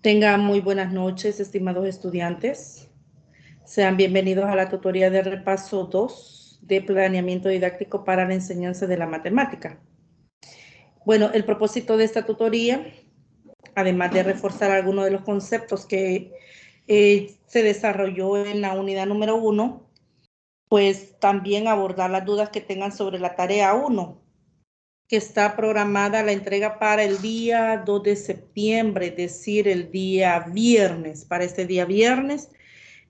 Tengan muy buenas noches, estimados estudiantes. Sean bienvenidos a la tutoría de repaso 2 de planeamiento didáctico para la enseñanza de la matemática. Bueno, el propósito de esta tutoría, además de reforzar algunos de los conceptos que se desarrolló en la unidad número 1, pues también abordar las dudas que tengan sobre la tarea 1, que está programada la entrega para el día 2 de septiembre, es decir, el día viernes. Para este día viernes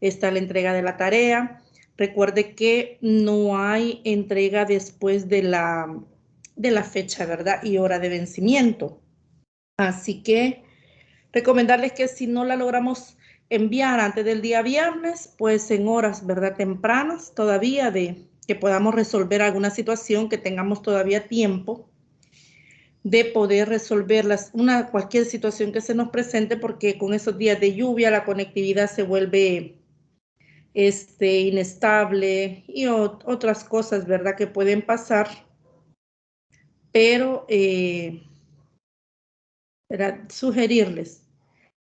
está la entrega de la tarea. Recuerde que no hay entrega después de la fecha, ¿verdad? Y hora de vencimiento. Así que recomendarles que si no la logramos enviar antes del día viernes, pues en horas, ¿verdad? Tempranas todavía de que podamos resolver alguna situación, que tengamos todavía tiempo de poder resolver cualquier situación que se nos presente, porque con esos días de lluvia la conectividad se vuelve inestable y otras cosas, ¿verdad? Que pueden pasar, pero sugerirles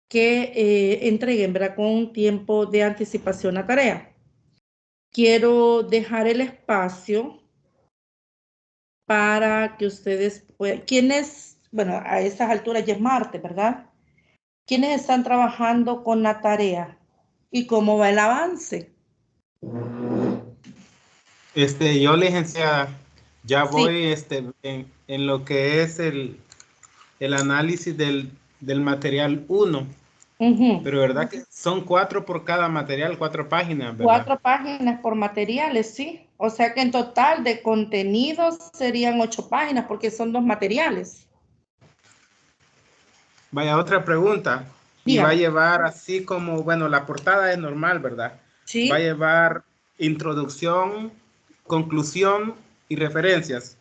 que entreguen, ¿verdad? Con un tiempo de anticipación la tarea. Quiero dejar el espacio para que ustedes puedan, bueno, a estas alturas ya es martes, ¿verdad? ¿Quiénes están trabajando con la tarea? ¿Y cómo va el avance? Yo, licenciada, ya Sí. voy en lo que es el análisis del material 1, pero verdad que son 4 por cada material, 4 páginas, ¿verdad? 4 páginas por materiales, sí. O sea que en total de contenidos serían 8 páginas porque son 2 materiales. Vaya, otra pregunta. Y va a Dígame. llevar así como, bueno, la portada es normal, ¿verdad? Va a Sí. llevar introducción, conclusión y referencias.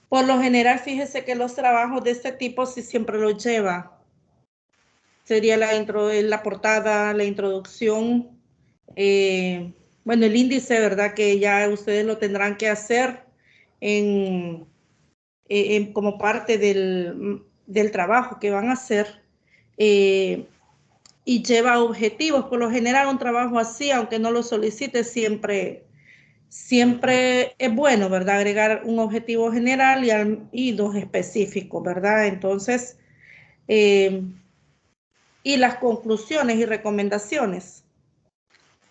Por lo general, fíjese que los trabajos de este tipo sí siempre los lleva. Sería la portada, la introducción, bueno, el índice, ¿verdad? Que ya ustedes lo tendrán que hacer como parte del trabajo que van a hacer, y lleva objetivos. Por lo general, un trabajo así, aunque no lo solicite, siempre es bueno, ¿verdad? Agregar un objetivo general y 2 específicos, ¿verdad? Entonces, y las conclusiones y recomendaciones.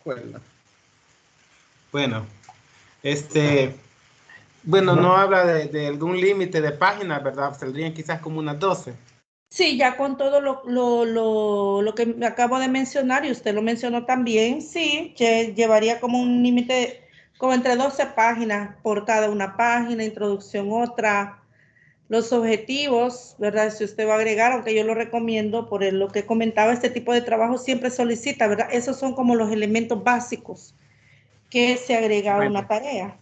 Bueno, bueno, no habla de algún límite de páginas, ¿verdad? Saldrían quizás como unas 12. Sí, ya con todo lo que me acabo de mencionar, y usted lo mencionó también, sí, que llevaría como un límite, como entre 12 páginas, portada una página, introducción otra, los objetivos, ¿verdad? Si usted va a agregar, aunque yo lo recomiendo por lo que comentaba, este tipo de trabajo siempre solicita, ¿verdad? Esos son como los elementos básicos que se agrega a una Bueno, tarea.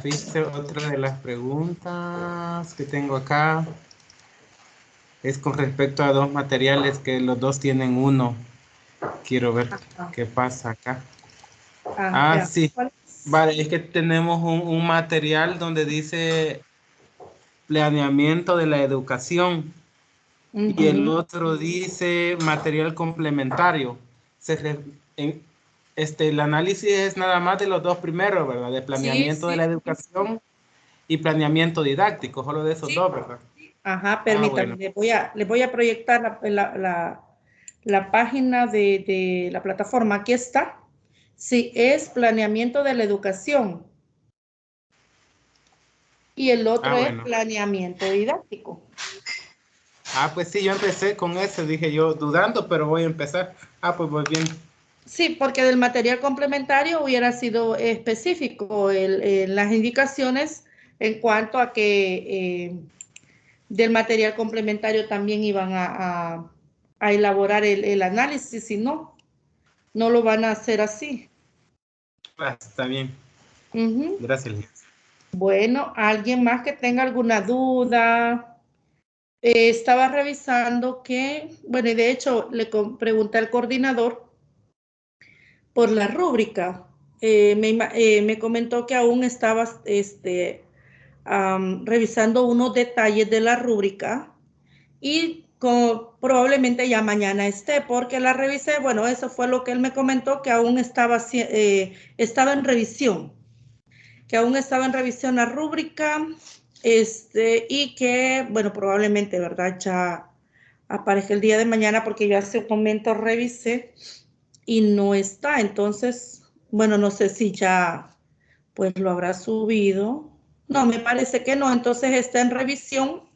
fíjese, otra de las preguntas que tengo acá es con respecto a 2 materiales que los 2 tienen 1. Quiero ver Ajá. qué pasa acá. Veamos. Sí. ¿Cuál es? Vale, es que tenemos un material donde dice planeamiento de la educación y el otro dice material complementario. En, el análisis es nada más de los 2 primeros, ¿verdad? De Sí, planeamiento de sí, la educación y planeamiento didáctico, solo de esos sí. 2, ¿verdad? Ajá, permítame, Bueno. le voy a proyectar la página de la plataforma. Aquí está. Sí, es planeamiento de la educación y el otro es Bueno. planeamiento didáctico. Pues sí, yo empecé con ese, dije yo dudando, pero voy a empezar. Pues voy bien. Sí, porque del material complementario hubiera sido específico las indicaciones en cuanto a que del material complementario también iban a elaborar el análisis, si no, no lo van a hacer así. Está bien. Ujú. Gracias. Bueno, ¿alguien más que tenga alguna duda? Estaba revisando bueno, y de hecho pregunté al coordinador por la rúbrica. Me comentó que aún estabas revisando unos detalles de la rúbrica y probablemente ya mañana esté, porque la revisé, bueno, eso fue lo que él me comentó, que aún estaba en revisión, la rúbrica, y que, bueno, probablemente, ¿verdad? Ya aparezca el día de mañana, porque yo hace un momento revisé y no está. Entonces, bueno, no sé si ya, pues lo habrá subido. No, me parece que no. Entonces está en revisión.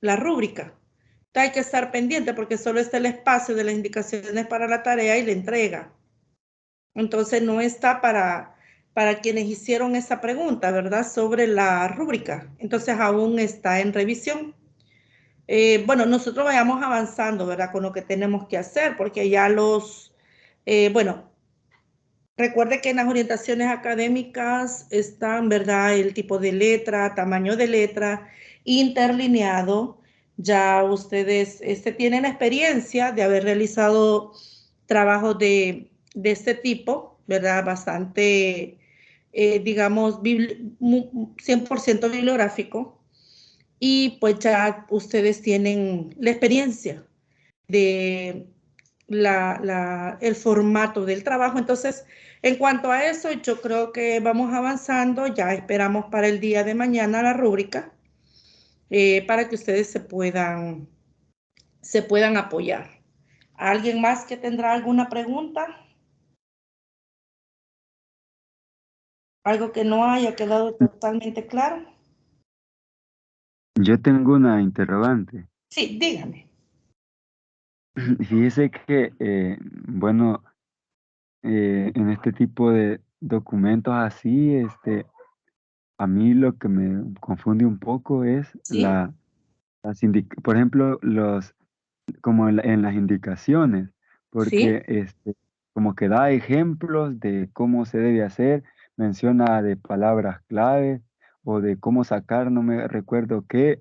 La rúbrica. Hay que estar pendiente porque solo está el espacio de las indicaciones para la tarea y la entrega. Entonces no está para quienes hicieron esa pregunta, ¿verdad? Sobre la rúbrica. Entonces aún está en revisión. Bueno, nosotros vayamos avanzando, ¿verdad? Con lo que tenemos que hacer, porque ya bueno, recuerde que en las orientaciones académicas están, ¿verdad? El tipo de letra, tamaño de letra, interlineado. Ya ustedes tienen experiencia de haber realizado trabajos de este tipo, ¿verdad? Bastante, digamos, 100% bibliográfico. Y pues ya ustedes tienen la experiencia de el formato del trabajo. Entonces, en cuanto a eso, yo creo que vamos avanzando. Ya esperamos para el día de mañana la rúbrica, para que ustedes se puedan apoyar. ¿Alguien más que tendrá alguna pregunta? ¿Algo que no haya quedado totalmente claro? Yo tengo una interrogante. Sí, dígame. Fíjese que, bueno, en este tipo de documentos así, a mí lo que me confunde un poco es ¿Sí? por ejemplo, como en las indicaciones, porque ¿Sí? como que da ejemplos de cómo se debe hacer, menciona de palabras clave o de cómo sacar, no me recuerdo qué.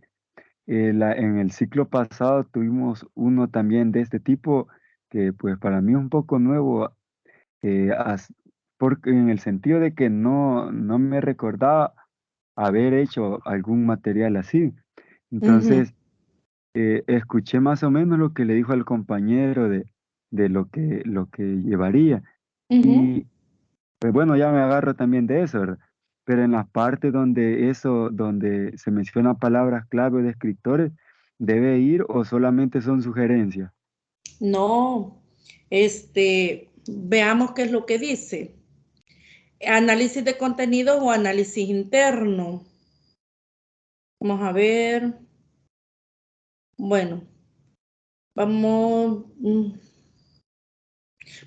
En el ciclo pasado tuvimos uno también de este tipo que pues para mí es un poco nuevo, eh, as- porque en el sentido de que no me recordaba haber hecho algún material así. Ujú, Entonces, escuché más o menos lo que le dijo al compañero de lo que llevaría. ujú. Y pues bueno, ya me agarro también de eso, ¿verdad? Pero en las partes donde se menciona palabras clave de escritores, ¿debe ir o solamente son sugerencias? No, veamos qué es lo que dice. Análisis de contenidos o análisis interno. Vamos a ver. Bueno, vamos.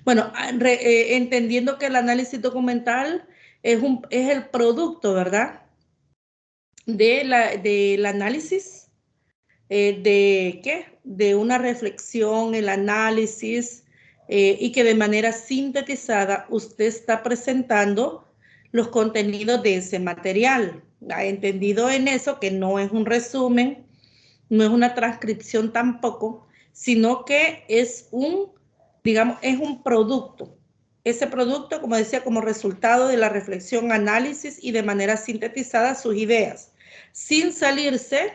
Bueno, entendiendo que el análisis documental es el producto, ¿verdad? Del análisis, ¿de qué? De una reflexión, el análisis, y que de manera sintetizada usted está presentando los contenidos de ese material. ¿Ha entendido en eso que no es un resumen, no es una transcripción tampoco, sino que digamos, es un producto? Ese producto, como decía, como resultado de la reflexión, análisis y de manera sintetizada sus ideas, sin salirse,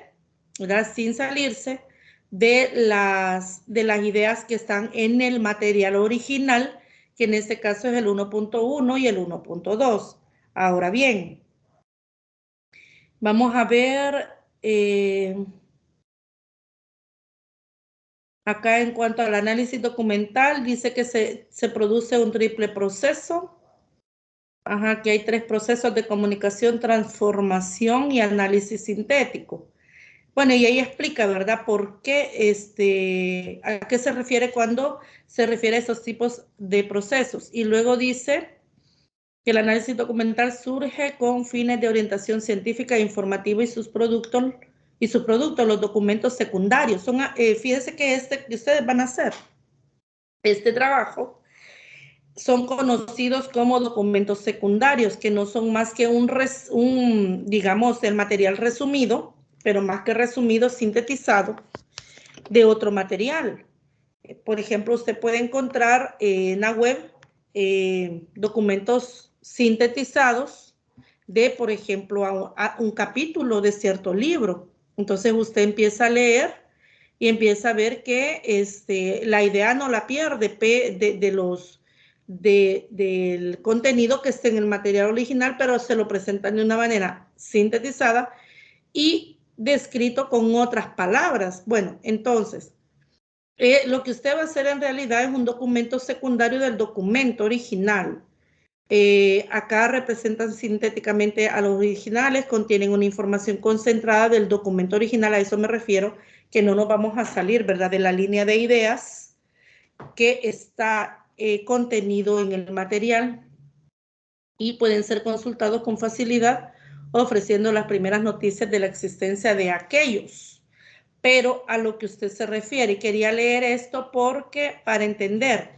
¿verdad? Sin salirse de las ideas que están en el material original, que en este caso es el 1.1 y el 1.2. Ahora bien, vamos a ver, acá en cuanto al análisis documental, dice que se produce un triple proceso. Ajá, que hay 3 procesos de comunicación, transformación y análisis sintético. Bueno, y ahí explica, ¿verdad? Por qué, a qué se refiere cuando se refiere a esos tipos de procesos. Y luego dice que el análisis documental surge con fines de orientación científica e informativa y sus productos, los documentos secundarios. Fíjense que que ustedes van a hacer este trabajo, son conocidos como documentos secundarios, que no son más que digamos, el material resumido, pero más que resumido, sintetizado de otro material. Por ejemplo, usted puede encontrar en la web documentos sintetizados de, por ejemplo, a un capítulo de cierto libro. Entonces usted empieza a leer y empieza a ver que la idea no la pierde del contenido que esté en el material original, pero se lo presentan de una manera sintetizada y descrito con otras palabras. Bueno, entonces, lo que usted va a hacer en realidad es un documento secundario del documento original. Acá representan sintéticamente a los originales, contienen una información concentrada del documento original, a eso me refiero, que no nos vamos a salir, ¿verdad?, de la línea de ideas que está contenido en el material y pueden ser consultados con facilidad, ofreciendo las primeras noticias de la existencia de aquellos. Pero a lo que usted se refiere, y quería leer esto porque para entender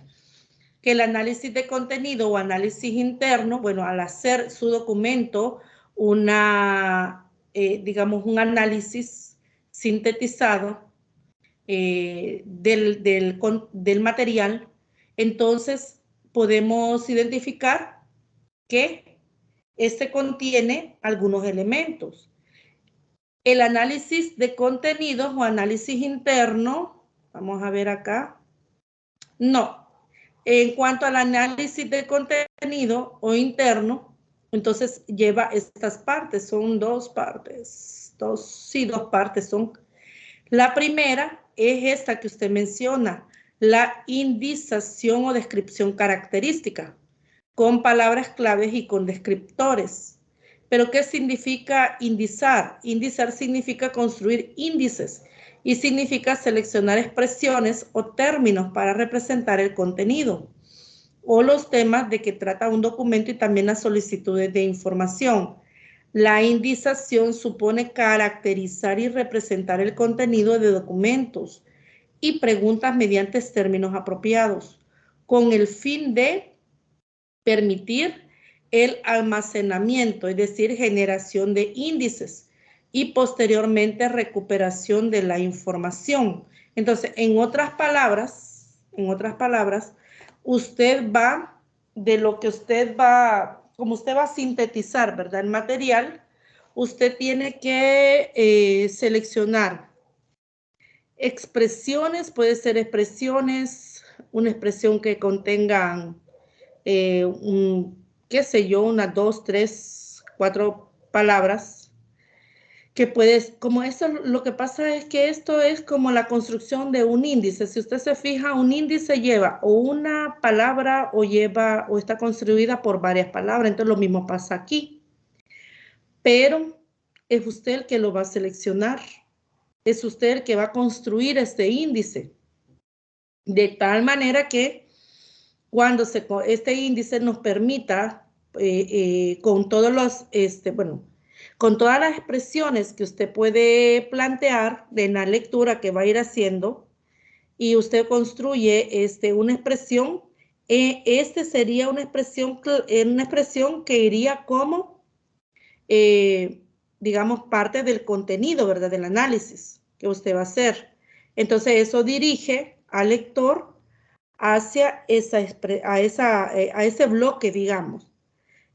que el análisis de contenido o análisis interno, bueno, al hacer su documento, digamos, un análisis sintetizado del material, entonces podemos identificar que este contiene algunos elementos. El análisis de contenidos o análisis interno, vamos a ver acá, no. En cuanto al análisis de contenido o interno, entonces lleva estas partes, son dos partes, dos partes son. La primera es esta que usted menciona, la indización o descripción característica, con palabras claves y con descriptores. ¿Pero qué significa indizar? Indizar significa construir índices y significa seleccionar expresiones o términos para representar el contenido o los temas de que trata un documento y también las solicitudes de información. La indización supone caracterizar y representar el contenido de documentos y preguntas mediante términos apropiados, con el fin de permitir el almacenamiento, es decir, generación de índices y posteriormente recuperación de la información. Entonces, en otras palabras, usted va, de lo que usted va, como usted va a sintetizar, ¿verdad?, el material, usted tiene que seleccionar expresiones, puede ser expresiones, una expresión que contengan qué sé yo, unas 2, 3, 4 palabras, que puedes, como esto, lo que pasa es que esto es como la construcción de un índice. Si usted se fija, un índice lleva o una palabra o está construida por varias palabras, entonces lo mismo pasa aquí. Pero es usted el que lo va a seleccionar, es usted el que va a construir este índice, de tal manera que cuando este índice nos permita, con todos los, con todas las expresiones que usted puede plantear en la lectura que va a ir haciendo, y usted construye una expresión, sería una expresión que iría como, digamos, parte del contenido, ¿verdad?, del análisis que usted va a hacer. Entonces, eso dirige al lector hacia ese bloque, digamos.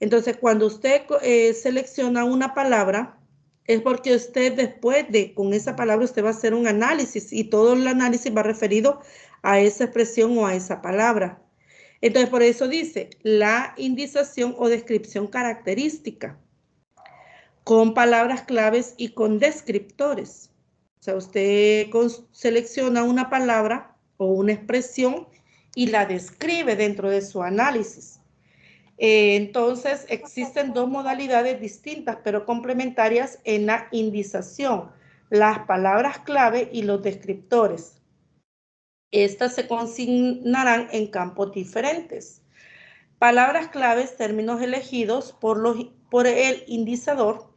Entonces, cuando usted selecciona una palabra, es porque usted después con esa palabra usted va a hacer un análisis y todo el análisis va referido a esa expresión o a esa palabra. Entonces, por eso dice la indización o descripción característica con palabras claves y con descriptores. O sea, usted selecciona una palabra o una expresión y la describe dentro de su análisis. Entonces, existen dos modalidades distintas, pero complementarias en la indización: las palabras clave y los descriptores. Estas se consignarán en campos diferentes. Palabras claves, términos elegidos por el indizador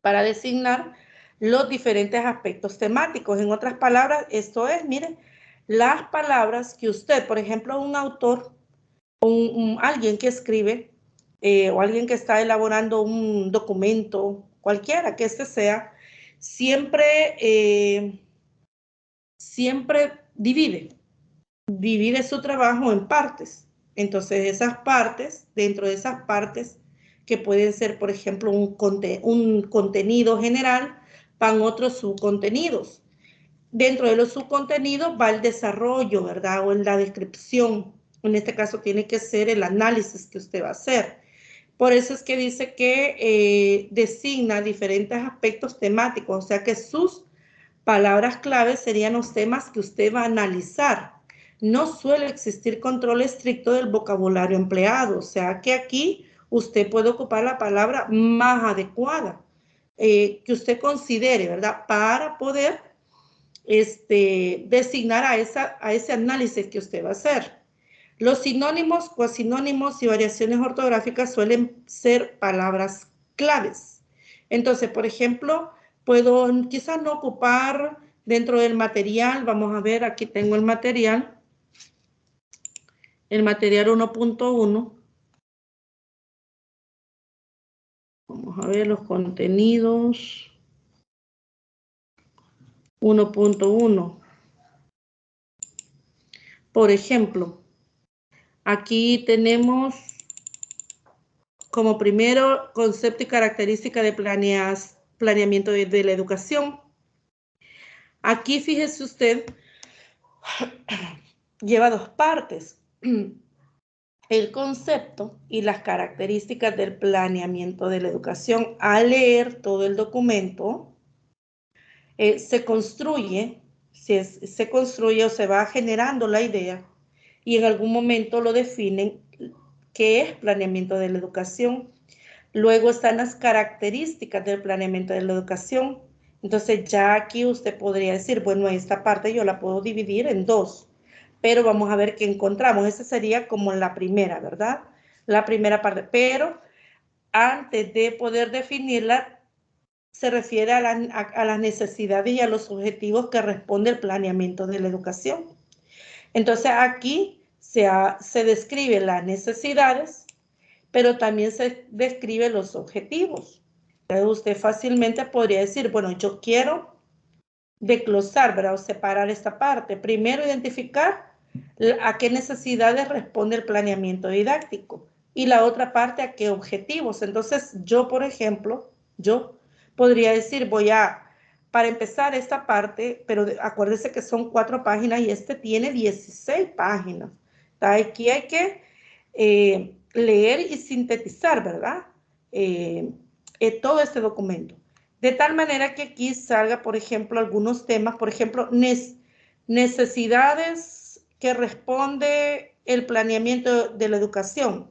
para designar los diferentes aspectos temáticos. En otras palabras, esto es, miren, las palabras que usted, por ejemplo, un autor, alguien que escribe o alguien que está elaborando un documento, cualquiera que sea, siempre divide su trabajo en partes. Entonces, dentro de esas partes, que pueden ser, por ejemplo, un contenido general, van otros subcontenidos. Dentro de los subcontenidos va el desarrollo, ¿verdad? O la descripción. En este caso tiene que ser el análisis que usted va a hacer. Por eso es que dice que designa diferentes aspectos temáticos, o sea que sus palabras clave serían los temas que usted va a analizar. No suele existir control estricto del vocabulario empleado, o sea que aquí usted puede ocupar la palabra más adecuada que usted considere, ¿verdad? Para poder designar a ese análisis que usted va a hacer. Los sinónimos, cosinónimos y variaciones ortográficas suelen ser palabras claves. Entonces, por ejemplo, puedo quizás no ocupar dentro del material, vamos a ver, aquí tengo el material 1.1. Vamos a ver los contenidos 1.1. Por ejemplo, aquí tenemos como primero concepto y característica de planeamiento de la educación. Aquí fíjese usted, lleva dos partes. El concepto y las características del planeamiento de la educación. Al leer todo el documento, se construye o se va generando la idea y en algún momento lo definen qué es planeamiento de la educación. Luego están las características del planeamiento de la educación. Entonces ya aquí usted podría decir, bueno, esta parte yo la puedo dividir en dos, pero vamos a ver qué encontramos. Esa sería como la primera, ¿verdad? La primera parte, pero antes de poder definirla, se refiere a las necesidades y a los objetivos que responde el planeamiento de la educación. Entonces aquí se describen las necesidades, pero también se describe los objetivos. Entonces usted fácilmente podría decir, bueno, yo quiero desglosar, ¿verdad? O separar esta parte. Primero, identificar a qué necesidades responde el planeamiento didáctico y la otra parte a qué objetivos. Entonces yo, por ejemplo, yo podría decir, para empezar esta parte, pero acuérdese que son 4 páginas y tiene 16 páginas. Aquí hay que leer y sintetizar, ¿verdad? Todo este documento. De tal manera que aquí salga, por ejemplo, algunos temas, por ejemplo, necesidades que responde el planeamiento de la educación.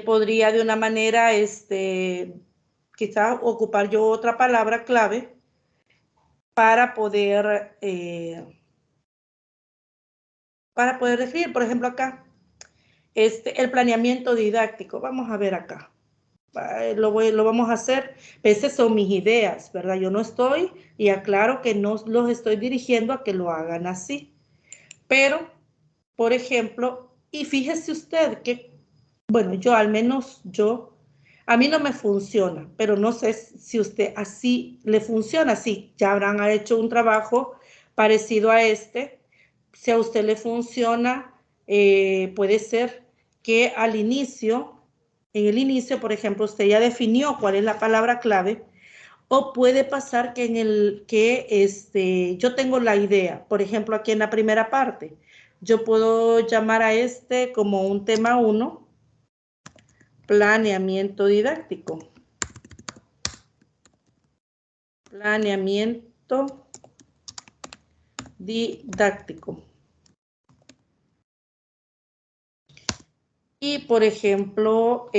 Podría de una manera, quizás ocupar yo otra palabra clave para poder definir, por ejemplo, acá, el planeamiento didáctico. Vamos a ver acá. Lo vamos a hacer. Esas son mis ideas, ¿verdad? Yo no estoy, y aclaro que no los estoy dirigiendo a que lo hagan así. Pero, por ejemplo, y fíjese usted que, bueno, a mí no me funciona, pero no sé si usted así le funciona. Sí, ya habrán hecho un trabajo parecido a este. Si a usted le funciona, puede ser que en el inicio, por ejemplo, usted ya definió cuál es la palabra clave, o puede pasar que yo tengo la idea, por ejemplo, aquí en la primera parte, yo puedo llamar a como un tema 1, planeamiento didáctico. Planeamiento didáctico. Y, por ejemplo,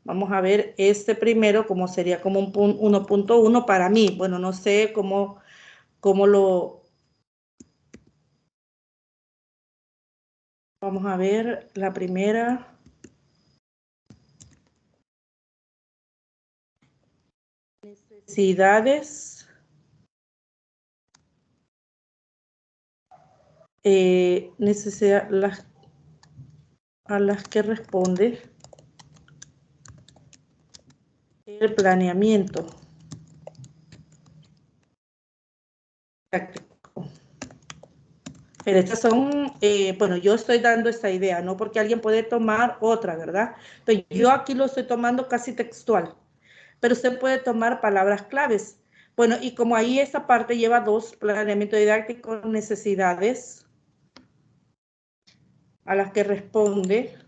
vamos a ver primero, como sería como un 1.1 para mí. Bueno, no sé cómo lo... Vamos a ver la primera. Necesidades. Necesidades a las que responde el planeamiento didáctico. Pero estas son, bueno, yo estoy dando esta idea, no porque alguien puede tomar otra, ¿verdad? Pero yo aquí lo estoy tomando casi textual, pero usted puede tomar palabras claves. Bueno, y como ahí esta parte lleva 2, planeamiento didáctico, necesidades a las que responde,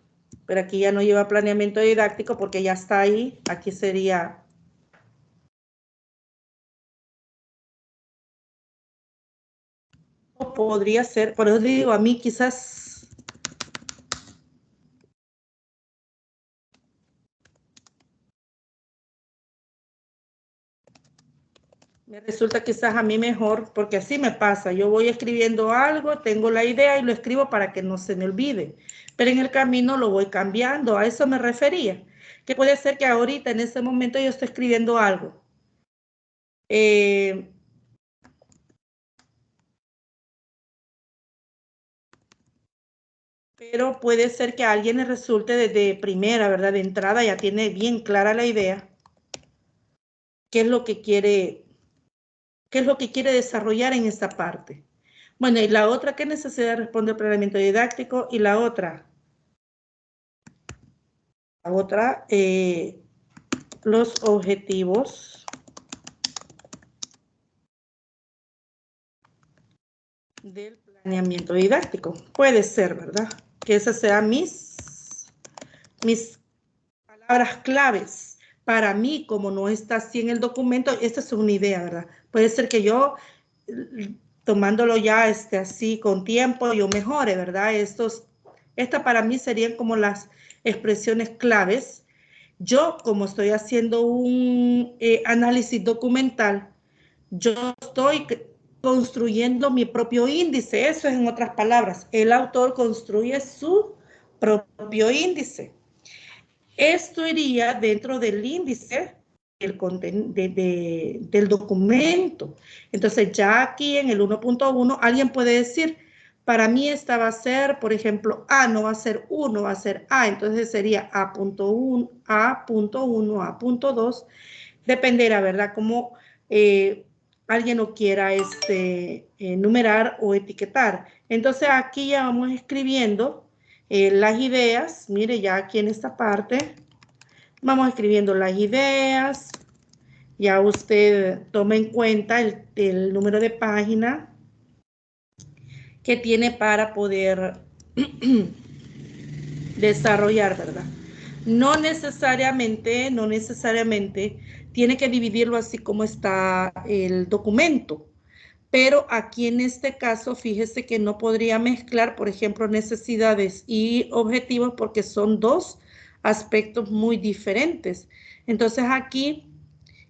pero aquí ya no lleva planeamiento didáctico porque ya está ahí, aquí sería... Podría ser, por eso digo, a mí quizás me resulta quizás a mí mejor, porque así me pasa, yo voy escribiendo algo, tengo la idea y lo escribo para que no se me olvide, pero en el camino lo voy cambiando, a eso me refería, que puede ser que ahorita en ese momento yo esté escribiendo algo. Pero puede ser que a alguien le resulte desde primera, ¿verdad? De entrada ya tiene bien clara la idea, qué es lo que quiere desarrollar en esta parte. Bueno, y la otra, ¿qué necesidad responde el planeamiento didáctico? Y la otra, los objetivos del planeamiento didáctico. Puede ser, ¿verdad? Que esas sean mis palabras claves. Para mí, como no está así en el documento, esta es una idea, ¿verdad? Puede ser que yo, tomándolo ya así con tiempo, yo mejore, ¿verdad? Estas para mí serían como las expresiones claves. Yo, como estoy haciendo un análisis documental, yo estoy construyendo mi propio índice. Eso es en otras palabras. El autor construye su propio índice. Esto iría dentro del índice del documento. Entonces, ya aquí en el 1.1, alguien puede decir, para mí esta va a ser, por ejemplo, A, no va a ser 1, va a ser A. Entonces sería A.1, A.1, A.2. Dependerá, ¿verdad? Como alguien lo quiera numerar o etiquetar. Entonces, aquí ya vamos escribiendo las ideas. Mire, ya aquí en esta parte vamos escribiendo las ideas. Ya usted toma en cuenta el número de página que tiene para poder desarrollar, ¿verdad? No necesariamente tiene que dividirlo así como está el documento. Pero aquí en este caso, fíjese que no podría mezclar, por ejemplo, necesidades y objetivos porque son 2 aspectos muy diferentes. Entonces aquí,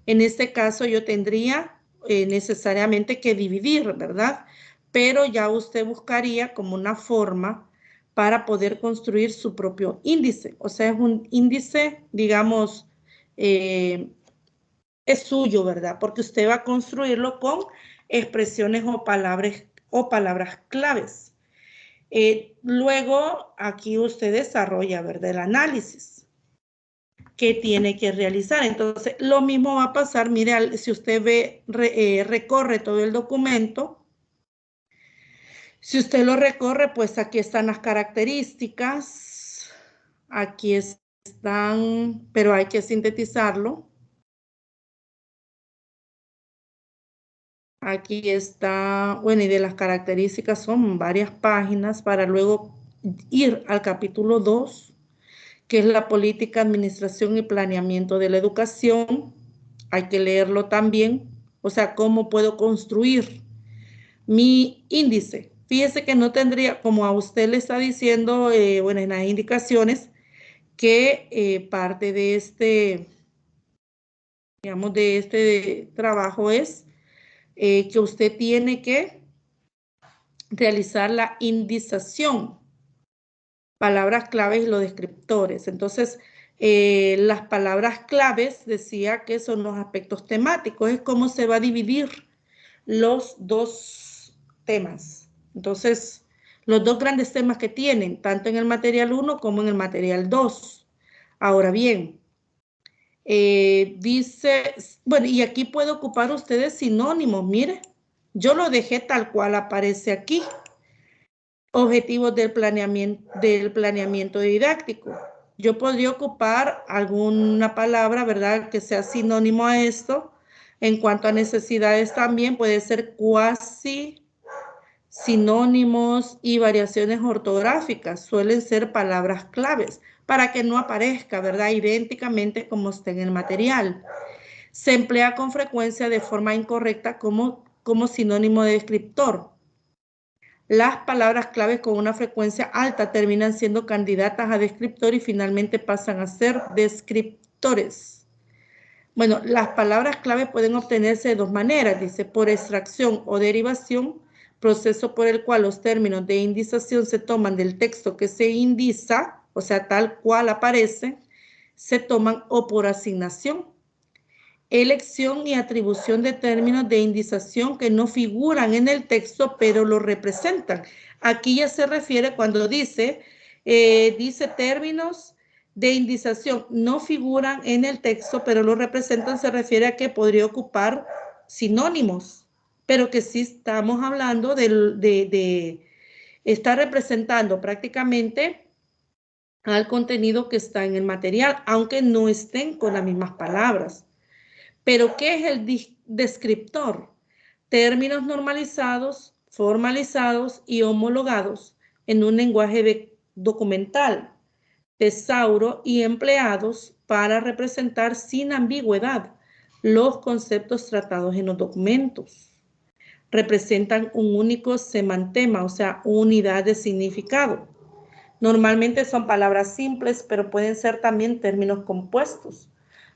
en este caso, yo tendría necesariamente que dividir, ¿verdad? Pero ya usted buscaría como una forma para poder construir su propio índice. O sea, es un índice, digamos, es suyo, ¿verdad? Porque usted va a construirlo con expresiones o palabras claves. Luego, aquí usted desarrolla, ¿verdad? El análisis que tiene que realizar. Entonces, lo mismo va a pasar, mire, si usted ve, recorre todo el documento, si usted lo recorre, pues aquí están las características, aquí están, pero hay que sintetizarlo. Aquí está, bueno, y de las características son varias páginas para luego ir al capítulo 2, que es la política, administración y planeamiento de la educación. Hay que leerlo también, o sea, cómo puedo construir mi índice. Fíjese que no tendría, como a usted le está diciendo, bueno, en las indicaciones, que parte de digamos, de este trabajo es que usted tiene que realizar la indización, palabras claves y los descriptores. Entonces, las palabras claves decía que son los aspectos temáticos, es cómo se va a dividir los 2 temas. Entonces, los 2 grandes temas que tienen, tanto en el material 1 como en el material 2. Ahora bien, dice, bueno, y aquí puede ocupar ustedes sinónimos, mire, yo lo dejé tal cual aparece aquí. Objetivos del planeamiento didáctico. Yo podría ocupar alguna palabra, ¿verdad?, que sea sinónimo a esto. En cuanto a necesidades también puede ser cuasi, sinónimos y variaciones ortográficas. Suelen ser palabras claves para que no aparezca, ¿verdad?, idénticamente como está en el material. Se emplea con frecuencia de forma incorrecta como sinónimo de descriptor. Las palabras claves con una frecuencia alta terminan siendo candidatas a descriptor y finalmente pasan a ser descriptores. Bueno, las palabras clave pueden obtenerse de dos maneras, dice, por extracción o derivación, proceso por el cual los términos de indización se toman del texto que se indiza, o sea, tal cual aparece, se toman, o por asignación. Elección y atribución de términos de indización que no figuran en el texto, pero lo representan. Aquí ya se refiere cuando dice términos de indización no figuran en el texto, pero lo representan, se refiere a que podría ocupar sinónimos, pero que sí estamos hablando de está representando prácticamente al contenido que está en el material, aunque no estén con las mismas palabras. Pero, ¿qué es el descriptor? Términos normalizados, formalizados y homologados en un lenguaje documental, tesauro y empleados para representar sin ambigüedad los conceptos tratados en los documentos. Representan un único semantema, o sea, unidad de significado. Normalmente son palabras simples, pero pueden ser también términos compuestos.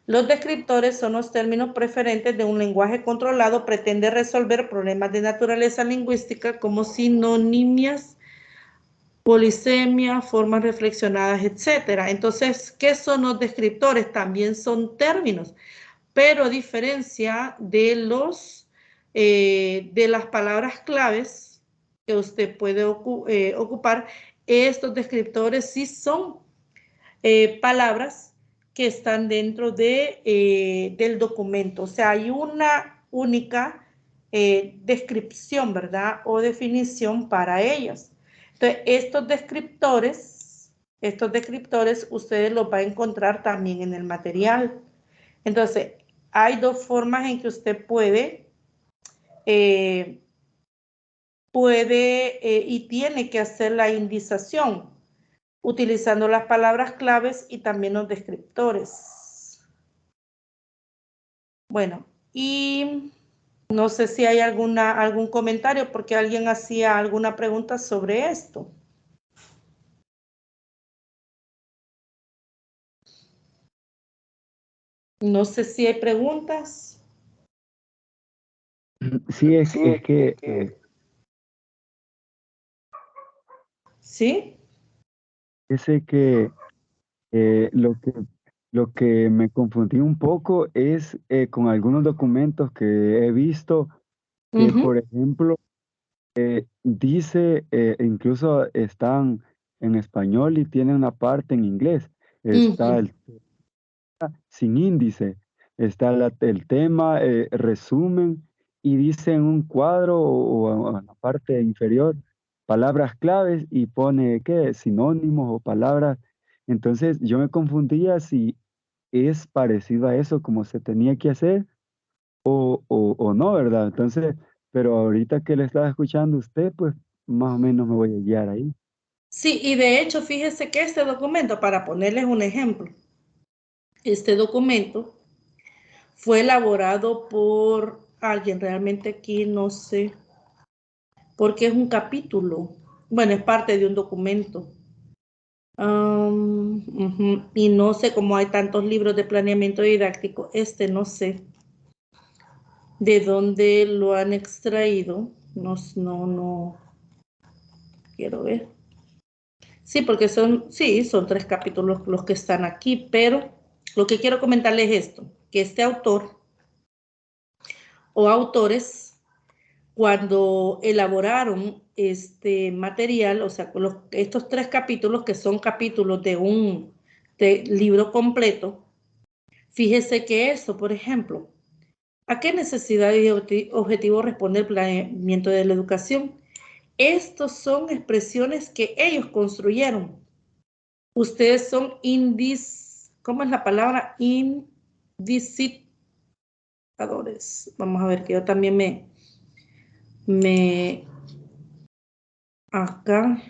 Los descriptores son los términos preferentes de un lenguaje controlado. Pretende resolver problemas de naturaleza lingüística como sinonimias, polisemia, formas reflexionadas, etc. Entonces, ¿qué son los descriptores? También son términos, pero a diferencia de las palabras claves que usted puede ocupar, estos descriptores sí son palabras que están dentro del documento. O sea, hay una única descripción, ¿verdad?, o definición para ellas. Entonces, estos descriptores ustedes los van a encontrar también en el material. Entonces, hay dos formas en que usted puede y tiene que hacer la indización, utilizando las palabras claves y también los descriptores. Bueno, y no sé si hay algún comentario porque alguien hacía alguna pregunta sobre esto. No sé si hay preguntas. Sí, es que ¿Sí? ese que lo que me confundí un poco es con algunos documentos que he visto que, por ejemplo, dice, incluso están en español y tienen una parte en inglés. Está el sin índice, está el tema, resumen, y dice en un cuadro o en la parte inferior palabras claves y pone, ¿qué?, sinónimos o palabras. Entonces yo me confundía si es parecido a eso como se tenía que hacer o no, ¿verdad? Entonces, pero ahorita que le estaba escuchando a usted, pues más o menos me voy a guiar ahí. Sí, y de hecho, fíjese que este documento, para ponerles un ejemplo, este documento fue elaborado por alguien, realmente aquí no sé, porque es un capítulo. Bueno, es parte de un documento. Y no sé cómo hay tantos libros de planeamiento didáctico, no sé de dónde lo han extraído. No quiero ver. Sí, porque son 3 capítulos los que están aquí, pero lo que quiero comentarles es esto, que este autor o autores, cuando elaboraron este material, o sea, estos 3 capítulos, que son capítulos de un libro completo, fíjese que eso, por ejemplo, ¿a qué necesidad y objetivo responde el planeamiento de la educación? Estos son expresiones que ellos construyeron. Ustedes son ¿cómo es la palabra? Indicitadores. Vamos a ver que yo también acá.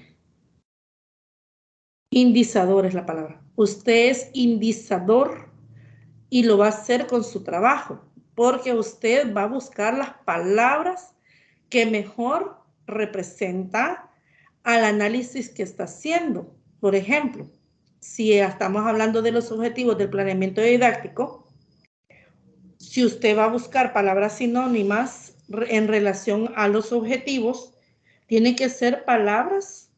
Indizador es la palabra. Usted es indizador y lo va a hacer con su trabajo, porque usted va a buscar las palabras que mejor representa al análisis que está haciendo. Por ejemplo, si estamos hablando de los objetivos del planeamiento didáctico, si usted va a buscar palabras sinónimas en relación a los objetivos, tiene que ser palabras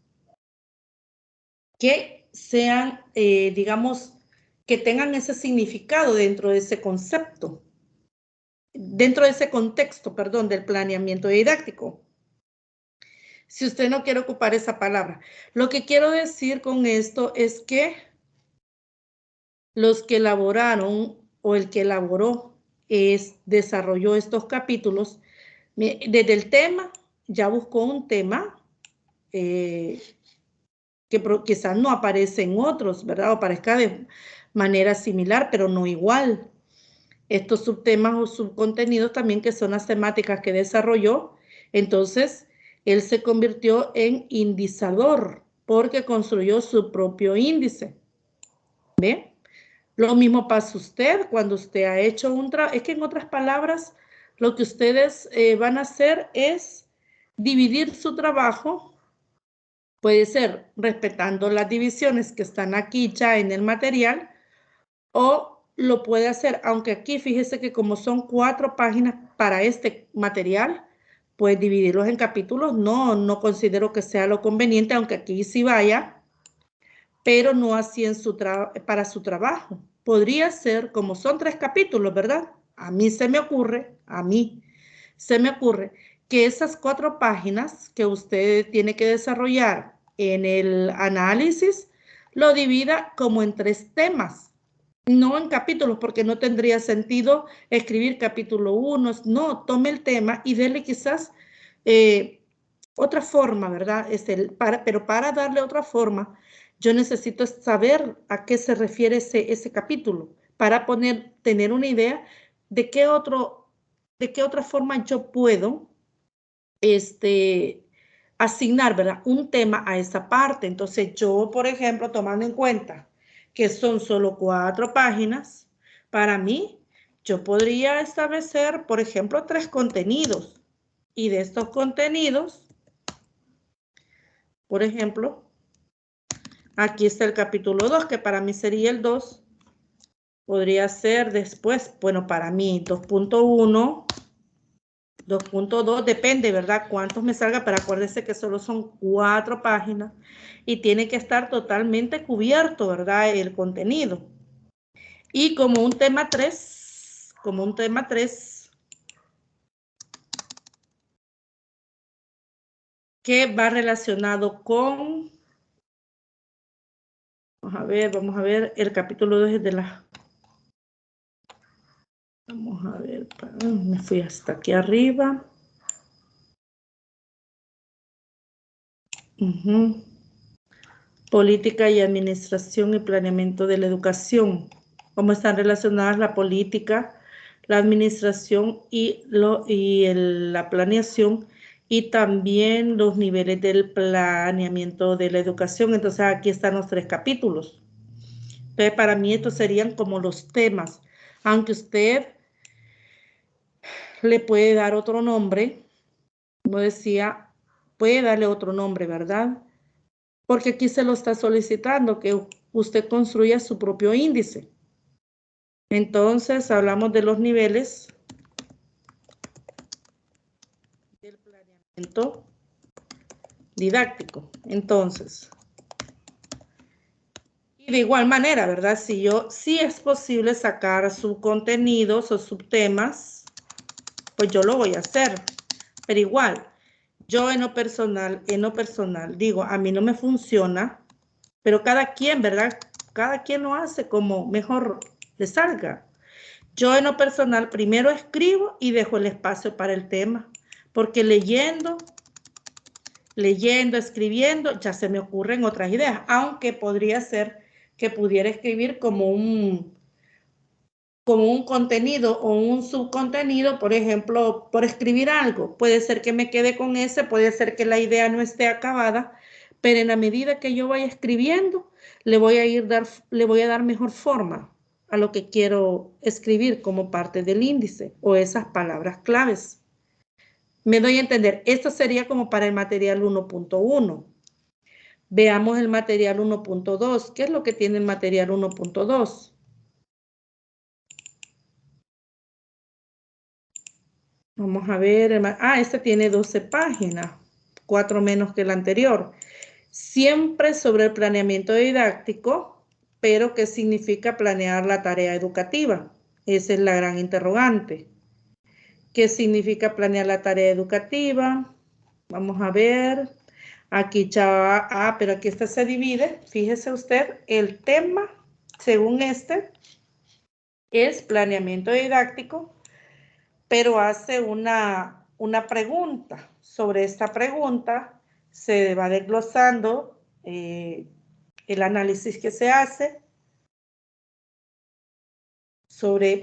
que sean, digamos, que tengan ese significado dentro de ese concepto, dentro de ese contexto, perdón, del planeamiento didáctico. Si usted no quiere ocupar esa palabra. Lo que quiero decir con esto es que los que elaboraron o el que elaboró desarrolló estos capítulos, desde el tema, ya buscó un tema que quizás no aparece en otros, ¿verdad? O aparezca de manera similar, pero no igual. Estos subtemas o subcontenidos también que son las temáticas que desarrolló, entonces él se convirtió en indizador porque construyó su propio índice. ¿Ve? Lo mismo pasa usted cuando usted ha hecho un trabajo. Es que en otras palabras, lo que ustedes van a hacer es dividir su trabajo. Puede ser respetando las divisiones que están aquí ya en el material, o lo puede hacer, aunque aquí fíjese que como son 4 páginas para este material, pues dividirlos en capítulos no considero que sea lo conveniente, aunque aquí sí vaya, pero no así para su trabajo. Podría ser, como son 3 capítulos, ¿verdad? A mí se me ocurre que esas 4 páginas que usted tiene que desarrollar en el análisis, lo divida como en 3 temas, no en capítulos, porque no tendría sentido escribir capítulo 1, no, tome el tema y déle quizás otra forma, ¿verdad? Pero para darle otra forma, yo necesito saber a qué se refiere ese capítulo, para tener una idea de qué otra forma yo puedo asignar, ¿verdad? Un tema a esa parte. Entonces yo, por ejemplo, tomando en cuenta que son solo 4 páginas, para mí, yo podría establecer, por ejemplo, 3 contenidos. Y de estos contenidos, por ejemplo, aquí está el capítulo 2, que para mí sería el 2. Podría ser después, bueno, para mí 2.1, 2.2, depende, ¿verdad? Cuántos me salga, pero acuérdense que solo son 4 páginas y tiene que estar totalmente cubierto, ¿verdad? El contenido. Y como un tema 3, que va relacionado con, vamos a ver, el capítulo 2 es de la... Vamos a ver, me fui hasta aquí arriba. Política y administración y planeamiento de la educación. ¿Cómo están relacionadas la política, la administración y la planeación, y también los niveles del planeamiento de la educación? Entonces aquí están los 3 capítulos. Entonces para mí estos serían como los temas, aunque usted le puede dar otro nombre, como decía, puede darle otro nombre, ¿verdad? Porque aquí se lo está solicitando, que usted construya su propio índice. Entonces, hablamos de los niveles del planeamiento didáctico. Entonces, y de igual manera, ¿verdad? Si es posible sacar subcontenidos o subtemas, pues yo lo voy a hacer. Pero igual, yo en lo personal, digo, a mí no me funciona, pero cada quien, ¿verdad? Cada quien lo hace como mejor le salga. Yo en lo personal primero escribo y dejo el espacio para el tema, porque leyendo leyendo, escribiendo, ya se me ocurren otras ideas, aunque podría ser que pudiera escribir como un contenido o un subcontenido, por ejemplo, por escribir algo. Puede ser que me quede con ese, puede ser que la idea no esté acabada, pero en la medida que yo vaya escribiendo, le voy a dar mejor forma a lo que quiero escribir como parte del índice o esas palabras claves. Me doy a entender, esto sería como para el material 1.1. Veamos el material 1.2. ¿Qué es lo que tiene el material 1.2? Vamos a ver. Este tiene 12 páginas, 4 menos que el anterior. Siempre sobre el planeamiento didáctico, pero ¿qué significa planear la tarea educativa? Esa es la gran interrogante. ¿Qué significa planear la tarea educativa? Vamos a ver. Aquí ya, pero aquí este se divide. Fíjese usted, el tema, según este, es planeamiento didáctico, pero hace una pregunta. Sobre esta pregunta se va desglosando el análisis que se hace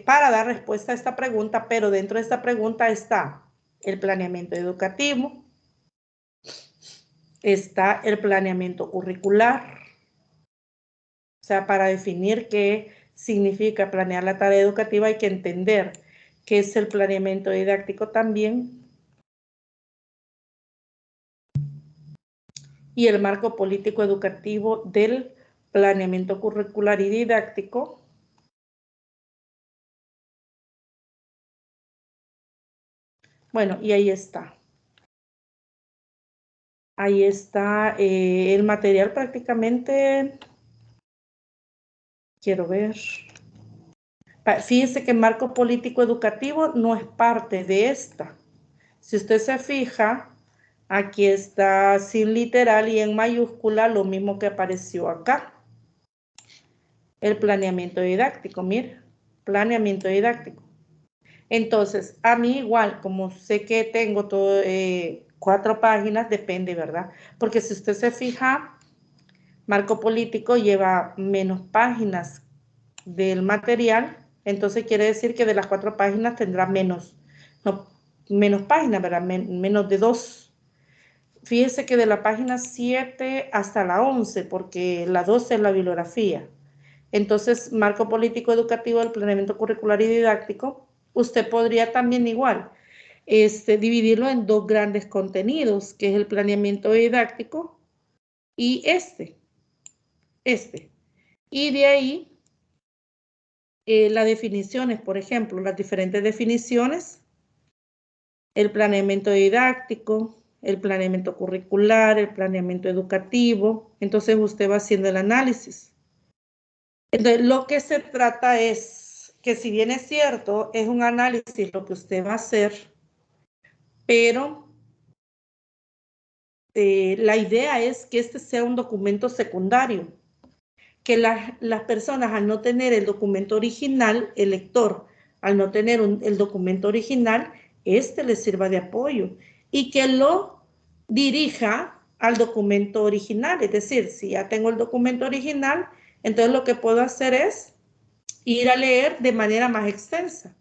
para dar respuesta a esta pregunta, pero dentro de esta pregunta está el planeamiento educativo, está el planeamiento curricular. O sea, para definir qué significa planear la tarea educativa hay que entender qué es el planeamiento didáctico también y el marco político educativo del planeamiento curricular y didáctico. Bueno, y ahí está. Ahí está el material prácticamente. Quiero ver. Fíjense que el marco político educativo no es parte de esta. Si usted se fija, aquí está sin literal y en mayúscula lo mismo que apareció acá. El planeamiento didáctico, mire, planeamiento didáctico. Entonces, a mí igual, como sé que tengo todo 4 páginas, depende, ¿verdad? Porque si usted se fija, marco político lleva menos páginas del material, entonces quiere decir que de las 4 páginas tendrá menos páginas, ¿verdad? Menos de 2. Fíjese que de la página 7 hasta la 11, porque la 12 es la bibliografía. Entonces, marco político educativo del planeamiento curricular y didáctico, usted podría también igual dividirlo en 2 grandes contenidos, que es el planeamiento didáctico y este. Y de ahí, las definiciones, por ejemplo, las diferentes definiciones, el planeamiento didáctico, el planeamiento curricular, el planeamiento educativo. Entonces, usted va haciendo el análisis. Entonces, lo que se trata es que, si bien es cierto, es un análisis lo que usted va a hacer, pero la idea es que este sea un documento secundario, que las personas, al no tener el documento original, el lector, al no tener el documento original, les sirva de apoyo y que lo dirija al documento original. Es decir, si ya tengo el documento original, entonces lo que puedo hacer es ir a leer de manera más extensa.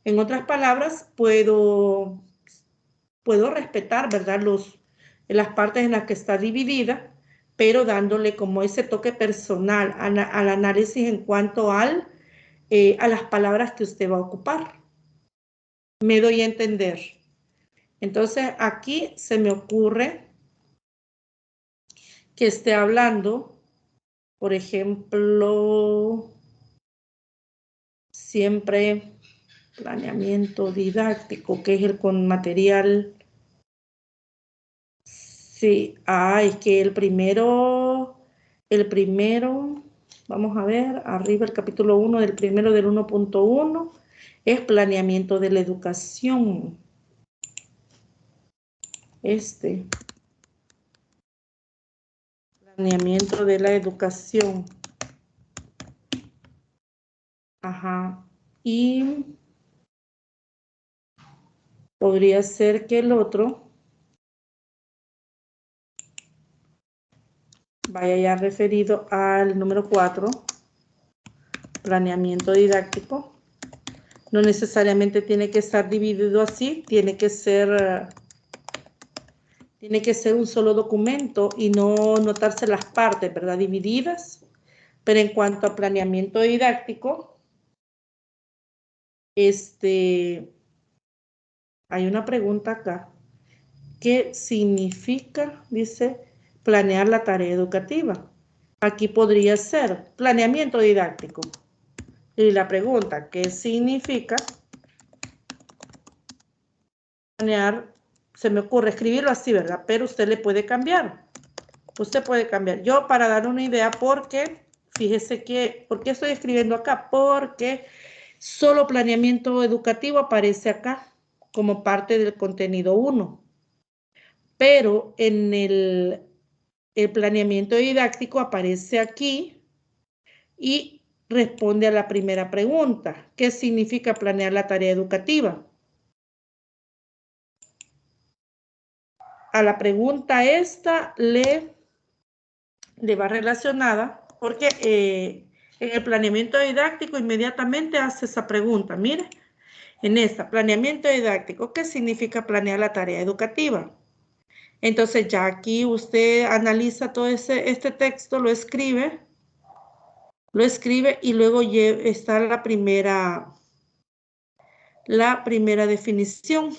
En otras palabras, puedo respetar, ¿verdad?, las partes en las que está dividida, pero dándole como ese toque personal al análisis en cuanto a las palabras que usted va a ocupar. Me doy a entender. Entonces, aquí se me ocurre que esté hablando, por ejemplo, siempre planeamiento didáctico, que es el con material. Sí, es que el primero, vamos a ver, arriba el capítulo 1 del primero del 1.1, es planeamiento de la educación. Planeamiento de la educación. Ajá. Y podría ser que el otro vaya ya referido al número 4, planeamiento didáctico. No necesariamente tiene que estar dividido así, tiene que ser un solo documento y no notarse las partes, ¿verdad? Divididas. Pero en cuanto a planeamiento didáctico, hay una pregunta acá. ¿Qué significa, dice, planear la tarea educativa? Aquí podría ser planeamiento didáctico. Y la pregunta, ¿qué significa planear? Se me ocurre escribirlo así, ¿verdad? Pero usted le puede cambiar. Usted puede cambiar. Yo, para dar una idea, porque, fíjese que, ¿por qué estoy escribiendo acá? Porque solo planeamiento educativo aparece acá como parte del contenido 1. Pero en el planeamiento didáctico aparece aquí y responde a la primera pregunta. ¿Qué significa planear la tarea educativa? A la pregunta esta le va relacionada porque en el planeamiento didáctico inmediatamente hace esa pregunta. Mire, en esta, planeamiento didáctico, ¿qué significa planear la tarea educativa? Entonces ya aquí usted analiza todo este texto, lo escribe y luego está la primera definición,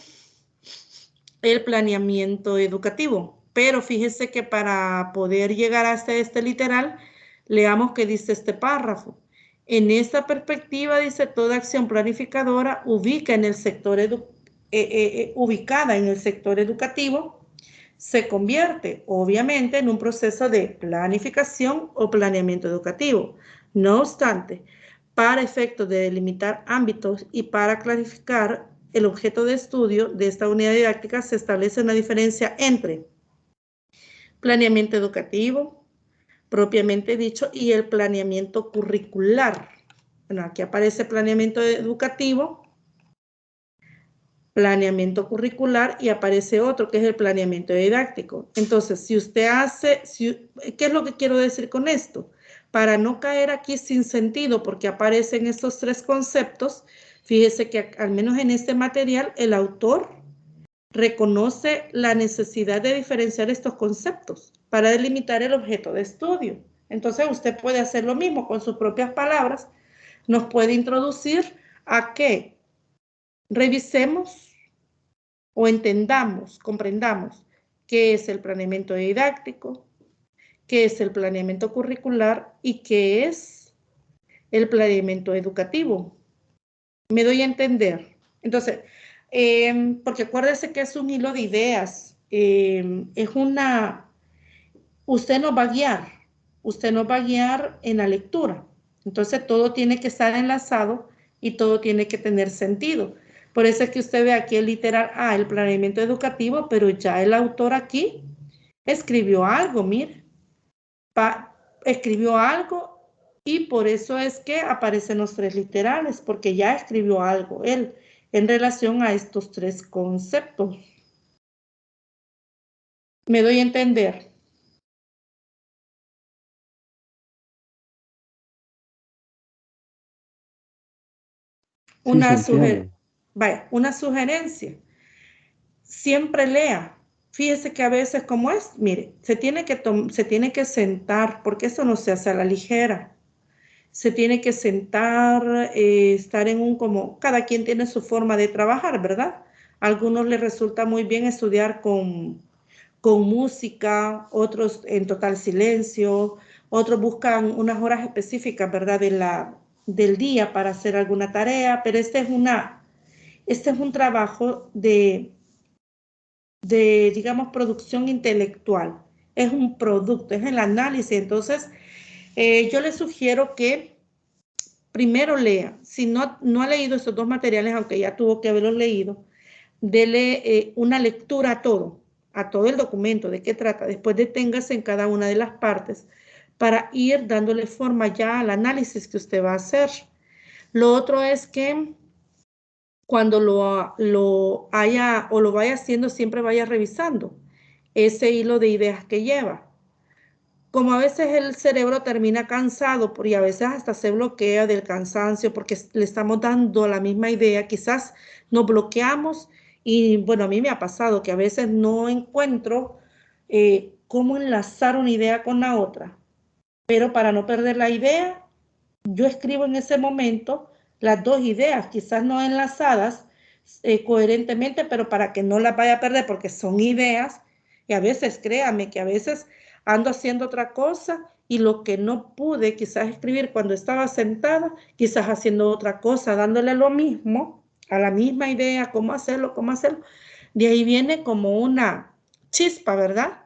el planeamiento educativo. Pero fíjese que para poder llegar hasta este literal, leamos qué dice este párrafo. En esta perspectiva, dice, toda acción planificadora ubicada en el sector educativo se convierte, obviamente, en un proceso de planificación o planeamiento educativo. No obstante, para efectos de delimitar ámbitos y para clarificar el objeto de estudio de esta unidad didáctica, se establece una diferencia entre planeamiento educativo, propiamente dicho, y el planeamiento curricular. Bueno, aquí aparece planeamiento educativo, planeamiento curricular y aparece otro que es el planeamiento didáctico. Entonces, si usted hace, ¿qué es lo que quiero decir con esto? Para no caer aquí sin sentido, porque aparecen estos tres conceptos, fíjese que al menos en este material el autor reconoce la necesidad de diferenciar estos conceptos para delimitar el objeto de estudio. Entonces, usted puede hacer lo mismo con sus propias palabras, nos puede introducir a que revisemos o entendamos, comprendamos qué es el planeamiento didáctico, qué es el planeamiento curricular y qué es el planeamiento educativo. Me doy a entender. Entonces, porque acuérdese que es un hilo de ideas, usted nos va a guiar en la lectura. Entonces, todo tiene que estar enlazado y todo tiene que tener sentido. Por eso es que usted ve aquí el literal A, el planeamiento educativo, pero ya el autor aquí escribió algo, mire. Escribió algo y por eso es que aparecen los tres literales, porque ya escribió algo él en relación a estos tres conceptos. ¿Me doy a entender? Sí, se entiende. Una sugerencia. Siempre lea. Fíjese que a veces, como es, mire, se tiene que sentar, porque eso no se hace a la ligera. Se tiene que sentar, estar en como cada quien tiene su forma de trabajar, ¿verdad? A algunos les resulta muy bien estudiar con música, otros en total silencio, otros buscan unas horas específicas, ¿verdad? Del día para hacer alguna tarea, pero este es un trabajo digamos, producción intelectual. Es un producto, es el análisis. Entonces, yo les sugiero que primero lea. Si no ha leído estos dos materiales, aunque ya tuvo que haberlos leído, dele una lectura a todo el documento, de qué trata. Después deténgase en cada una de las partes para ir dándole forma ya al análisis que usted va a hacer. Lo otro es que cuando lo haya o lo vaya haciendo, siempre vaya revisando ese hilo de ideas que lleva. como a veces el cerebro termina cansado y a veces hasta se bloquea del cansancio porque le estamos dando la misma idea, quizás nos bloqueamos y bueno, a mí me ha pasado que a veces no encuentro cómo enlazar una idea con la otra, pero para no perder la idea, yo escribo en ese momento las dos ideas, quizás no enlazadas coherentemente, pero para que no las vaya a perder porque son ideas y a veces, créame, que a veces ando haciendo otra cosa y lo que no pude quizás escribir cuando estaba sentada, quizás haciendo otra cosa, dándole lo mismo, a la misma idea, cómo hacerlo. De ahí viene como una chispa, ¿verdad?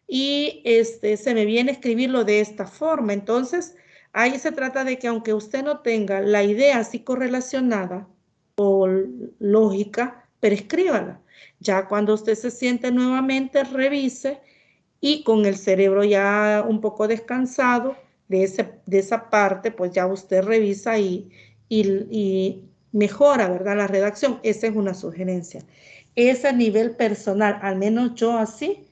Y se me viene a escribirlo de esta forma. Entonces, ahí se trata de que aunque usted no tenga la idea así correlacionada o lógica, pero escríbala. Ya cuando usted se siente nuevamente, revise y con el cerebro ya un poco descansado de esa parte, pues ya usted revisa y mejora, ¿verdad? La redacción. Esa es una sugerencia. Es a nivel personal, al menos yo así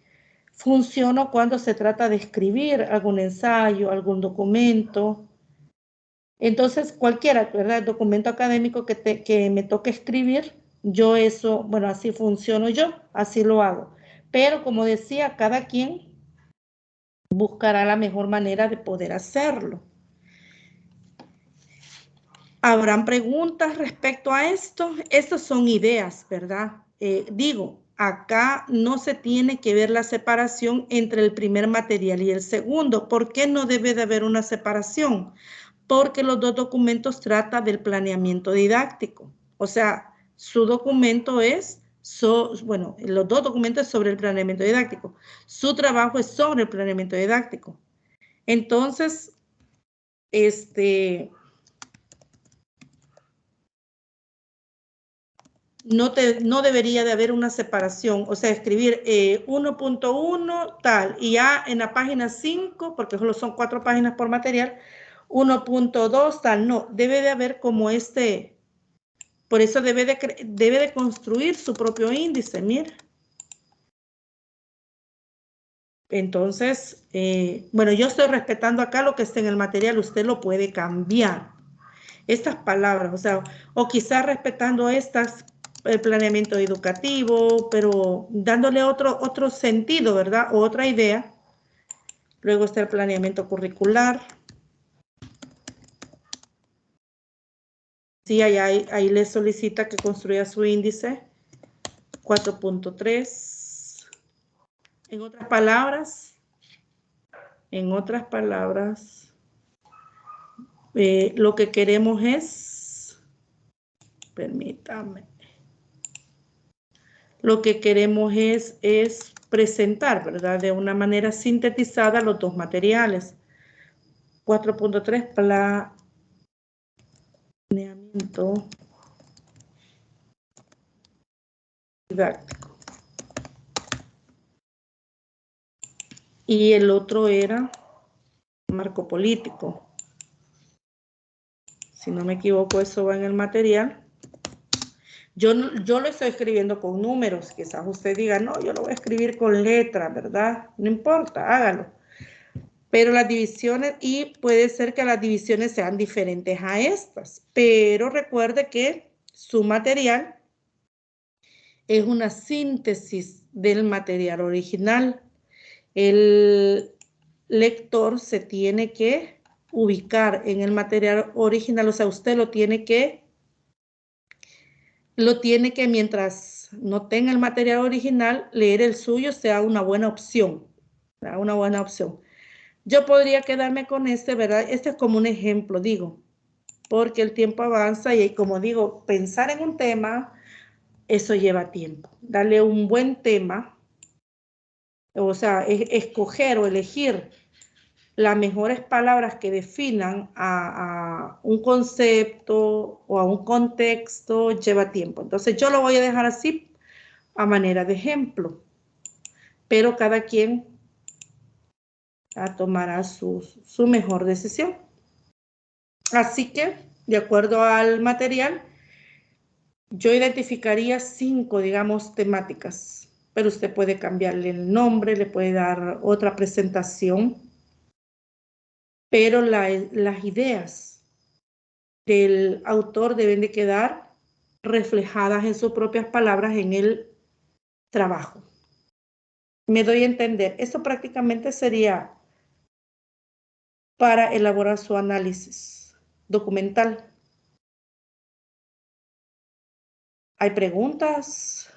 funciono cuando se trata de escribir algún ensayo, algún documento. Entonces, cualquiera, ¿verdad? El documento académico que me toque escribir, yo eso, bueno, así funciono yo, así lo hago. Pero como decía, cada quien buscará la mejor manera de poder hacerlo. ¿Habrán preguntas respecto a esto? Estas son ideas, ¿verdad? Digo, acá no se tiene que ver la separación entre el primer material y el segundo. ¿Por qué no debe de haber una separación? Porque los dos documentos tratan del planeamiento didáctico. O sea, su documento es, bueno, los dos documentos sobre el planeamiento didáctico. Su trabajo es sobre el planeamiento didáctico. Entonces, no debería de haber una separación, o sea, escribir 1.1 tal, y ya en la página 5, porque solo son 4 páginas por material, 1.2 tal, no, debe de haber como por eso debe de construir su propio índice, mire. Entonces, bueno, yo estoy respetando acá lo que está en el material, usted lo puede cambiar. Estas palabras, o sea, o quizás respetando el planeamiento educativo, pero dándole otro sentido, ¿verdad? O otra idea. Luego está el planeamiento curricular. Sí, ahí le solicita que construya su índice 4.3. En otras palabras, lo que queremos es, permítame, lo que queremos es presentar, ¿verdad? De una manera sintetizada los dos materiales. 4.3, planeamiento didáctico. Y el otro era marco político. Si no me equivoco, eso va en el material. Yo lo estoy escribiendo con números. Quizás usted diga, no, yo lo voy a escribir con letras, ¿verdad? No importa, hágalo. Pero las divisiones, y puede ser que las divisiones sean diferentes a estas. Pero recuerde que su material es una síntesis del material original. El lector se tiene que ubicar en el material original, o sea, usted lo tiene que, mientras no tenga el material original, leer el suyo sea una buena opción, ¿verdad? Una buena opción. Yo podría quedarme con ¿verdad? Este es como un ejemplo, digo, porque el tiempo avanza y como digo, pensar en un tema, eso lleva tiempo. Darle un buen tema, o sea, escoger o elegir las mejores palabras que definan a un concepto o a un contexto lleva tiempo. Entonces yo lo voy a dejar así a manera de ejemplo, pero cada quien tomará su mejor decisión. Así que, de acuerdo al material, yo identificaría 5, digamos, temáticas, pero usted puede cambiarle el nombre, le puede dar otra presentación pero las ideas del autor deben de quedar reflejadas en sus propias palabras en el trabajo. Me doy a entender. Esto prácticamente sería para elaborar su análisis documental. ¿Hay preguntas?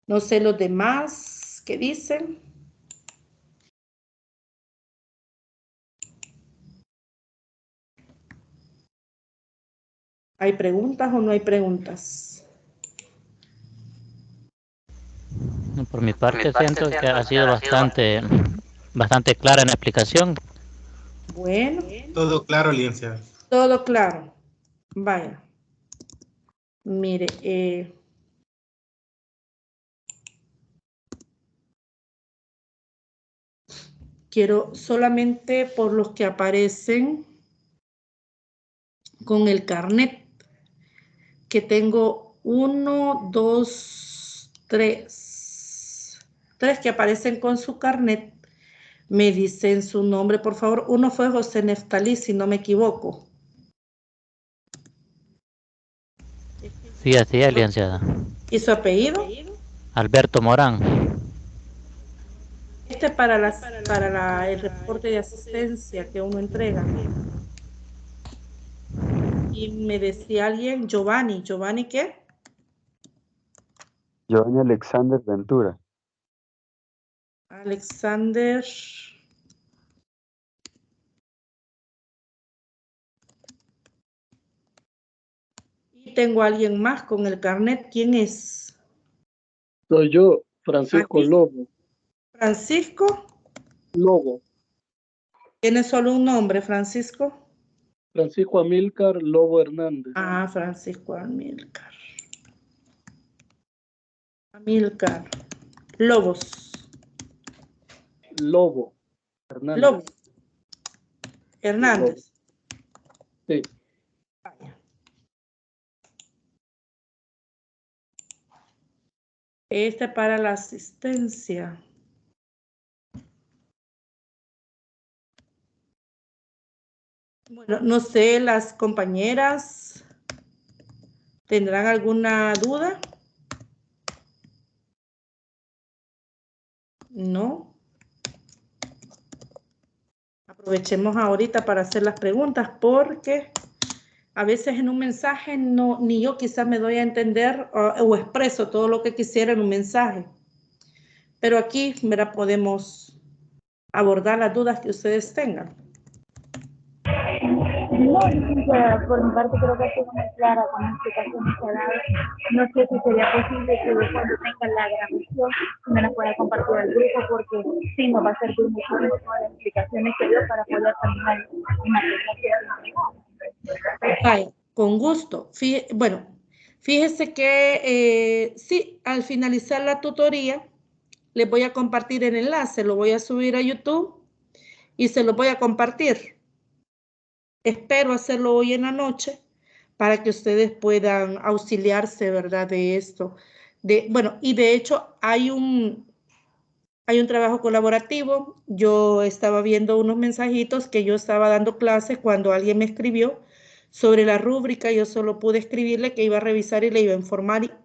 No sé los demás qué dicen. ¿Hay preguntas o no hay preguntas? Por mi parte siento que ha sido bastante clara en la explicación. Bueno. Todo claro, licenciada. Todo claro. Vaya. Mire, quiero solamente por los que aparecen con el carnet, que tengo 1, 2, 3. 3 que aparecen con su carnet. Me dicen su nombre, por favor. Uno fue José Neftalí, si no me equivoco. Sí, así es, licenciada. ¿Y su apellido? Alberto Morán. Este es para el reporte de asistencia que uno entrega. Y me decía alguien, Giovanni. ¿Giovanni qué? Giovanni Alexander Ventura. Alexander. Y tengo a alguien más con el carnet. ¿Quién es? Soy yo, Francisco Lobo. ¿Francisco? Lobo. ¿Tiene solo un nombre, Francisco? Francisco Amílcar Lobo Hernández. Ah, Francisco Amílcar. Amílcar. Lobos. Lobo Hernández. Lobo. Hernández. Sí. Este para la asistencia. Bueno, no sé, las compañeras tendrán alguna duda. No. Aprovechemos ahorita para hacer las preguntas porque a veces en un mensaje no, ni yo quizás me doy a entender o expreso todo lo que quisiera en un mensaje. Pero aquí, mira, podemos abordar las dudas que ustedes tengan. No, licenciada, por mi parte creo que ha sido muy clara con la explicación que ha dado. No sé si sería posible que cuando tenga la grabación me la pueda compartir al grupo, porque sí nos va a servir muchísimo todas las explicaciones que dio para poder terminar una presentación. Ay, con gusto. Bueno, fíjese que sí, al finalizar la tutoría, les voy a compartir el enlace, lo voy a subir a YouTube y se lo voy a compartir. Espero hacerlo hoy en la noche para que ustedes puedan auxiliarse, ¿verdad? De esto. Bueno, y de hecho hay un trabajo colaborativo. Yo estaba viendo unos mensajitos que yo estaba dando clases cuando alguien me escribió sobre la rúbrica. Yo solo pude escribirle que iba a revisar y le iba a informar.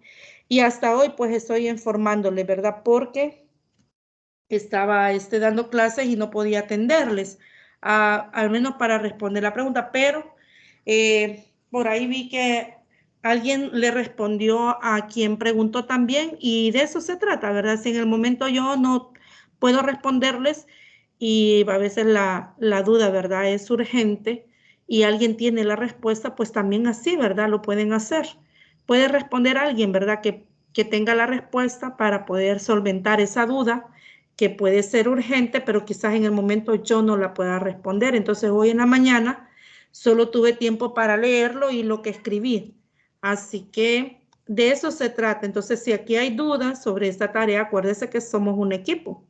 Y hasta hoy pues estoy informándole, ¿verdad? Porque estaba dando clases y no podía atenderles, al menos para responder la pregunta, pero por ahí vi que alguien le respondió a quien preguntó también y de eso se trata, ¿verdad? Si en el momento yo no puedo responderles y a veces la duda, ¿verdad? Es urgente y alguien tiene la respuesta, pues también así, ¿verdad? Lo pueden hacer. Puede responder a alguien, ¿verdad? Que tenga la respuesta para poder solventar esa duda que puede ser urgente, pero quizás en el momento yo no la pueda responder. Entonces hoy en la mañana solo tuve tiempo para leerlo y lo que escribí. Así que de eso se trata. Entonces si aquí hay dudas sobre esta tarea, acuérdese que somos un equipo.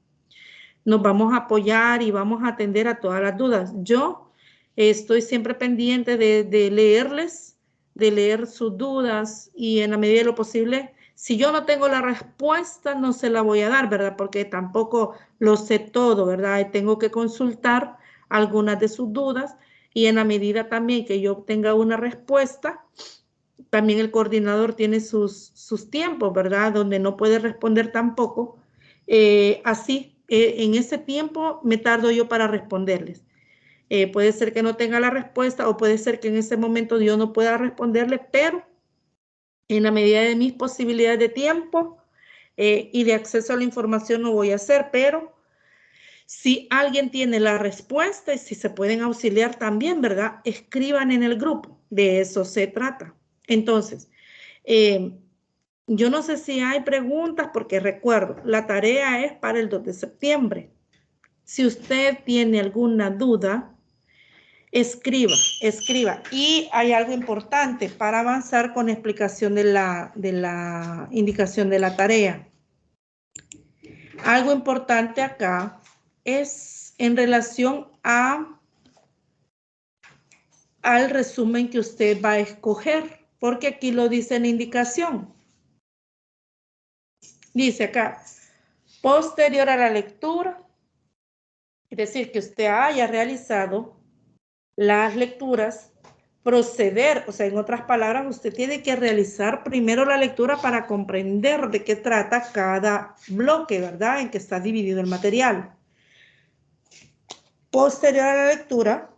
Nos vamos a apoyar y vamos a atender a todas las dudas. Yo estoy siempre pendiente de leerles, de leer sus dudas y en la medida de lo posible Si yo no tengo la respuesta, no se la voy a dar, ¿verdad? Porque tampoco lo sé todo, ¿verdad? Y tengo que consultar algunas de sus dudas y en la medida también que yo obtenga una respuesta, también el coordinador tiene sus tiempos, ¿verdad? Donde no puede responder tampoco. En ese tiempo me tardo yo para responderles. Puede ser que no tenga la respuesta o puede ser que en ese momento yo no pueda responderle, pero en la medida de mis posibilidades de tiempo y de acceso a la información lo voy a hacer, pero si alguien tiene la respuesta y si se pueden auxiliar también, ¿verdad? Escriban en el grupo, de eso se trata. Entonces, yo no sé si hay preguntas porque recuerdo, la tarea es para el 2 de septiembre. Si usted tiene alguna duda, escriba. Y hay algo importante para avanzar con explicación de la indicación de la tarea. Algo importante acá es en relación al resumen que usted va a escoger, porque aquí lo dice en la indicación. Dice acá, posterior a la lectura, es decir, que usted haya realizado las lecturas, proceder, o sea, en otras palabras, usted tiene que realizar primero la lectura para comprender de qué trata cada bloque, ¿verdad? En que está dividido el material. Posterior a la lectura,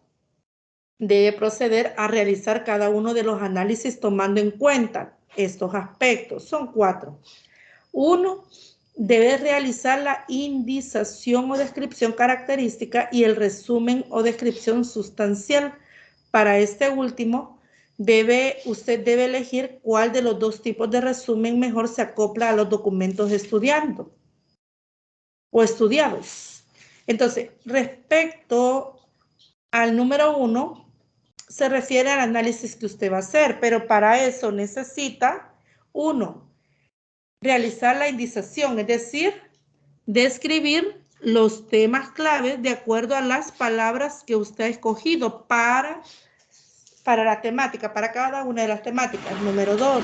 debe proceder a realizar cada uno de los análisis tomando en cuenta estos aspectos. Son 4. 1. Debe realizar la indización o descripción característica y el resumen o descripción sustancial. Para este último, usted debe elegir cuál de los 2 tipos de resumen mejor se acopla a los documentos estudiados. Entonces, respecto al número 1, se refiere al análisis que usted va a hacer, pero para eso necesita, 1, realizar la indización, es decir, describir los temas claves de acuerdo a las palabras que usted ha escogido para la temática, para cada una de las temáticas. Número 2.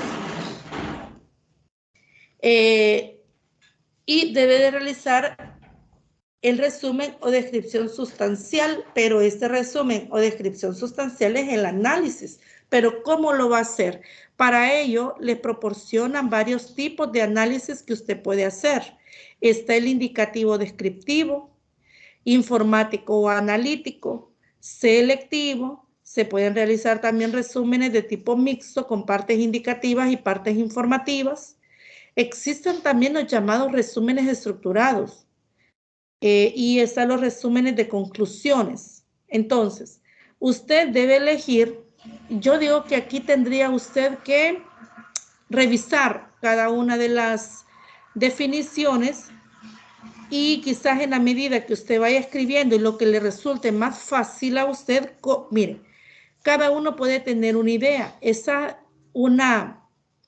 Y debe de realizar el resumen o descripción sustancial, pero este resumen o descripción sustancial es el análisis. Pero ¿cómo lo va a hacer? Para ello, le proporcionan varios tipos de análisis que usted puede hacer. Está el indicativo descriptivo, informático o analítico, selectivo. Se pueden realizar también resúmenes de tipo mixto con partes indicativas y partes informativas. Existen también los llamados resúmenes estructurados. Y están los resúmenes de conclusiones. Entonces, usted debe elegir, yo digo que aquí tendría usted que revisar cada una de las definiciones y quizás en la medida que usted vaya escribiendo y lo que le resulte más fácil a usted, mire, cada uno puede tener una idea,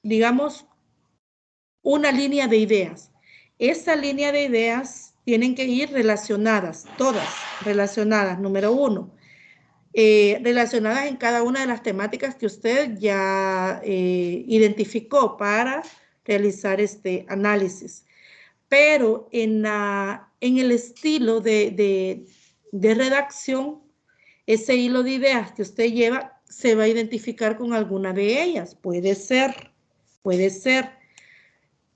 digamos, una línea de ideas. Esa línea de ideas tienen que ir relacionadas, todas relacionadas, número 1, relacionadas en cada una de las temáticas que usted ya identificó para realizar este análisis. Pero en el estilo de redacción, ese hilo de ideas que usted lleva se va a identificar con alguna de ellas. Puede ser.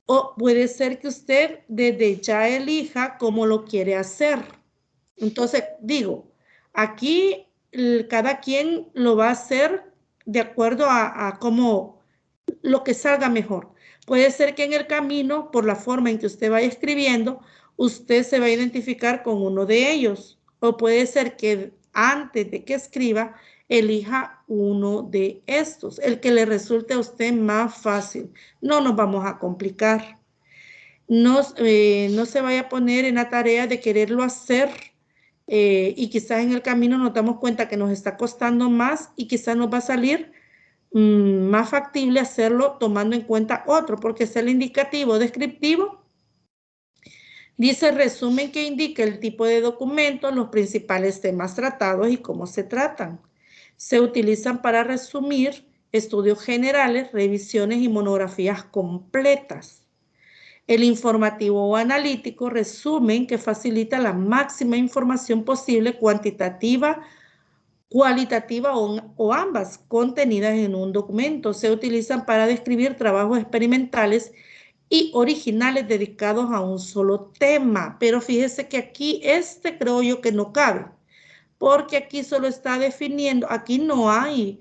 O puede ser que usted desde ya elija cómo lo quiere hacer. Entonces, digo, aquí cada quien lo va a hacer de acuerdo a cómo lo que salga mejor. Puede ser que en el camino, por la forma en que usted vaya escribiendo, usted se va a identificar con uno de ellos. O puede ser que antes de que escriba, elija uno de estos, el que le resulte a usted más fácil. No nos vamos a complicar. No se vaya a poner en la tarea de quererlo hacer y quizás en el camino nos damos cuenta que nos está costando más y quizás nos va a salir más factible hacerlo tomando en cuenta otro, porque es el indicativo descriptivo. Dice resumen que indica el tipo de documento, los principales temas tratados y cómo se tratan. Se utilizan para resumir estudios generales, revisiones y monografías completas. El informativo o analítico, resumen que facilita la máxima información posible, cuantitativa, cualitativa o ambas, contenidas en un documento. Se utilizan para describir trabajos experimentales y originales dedicados a un solo tema. Pero fíjese que aquí creo yo que no cabe, porque aquí solo está definiendo, aquí no hay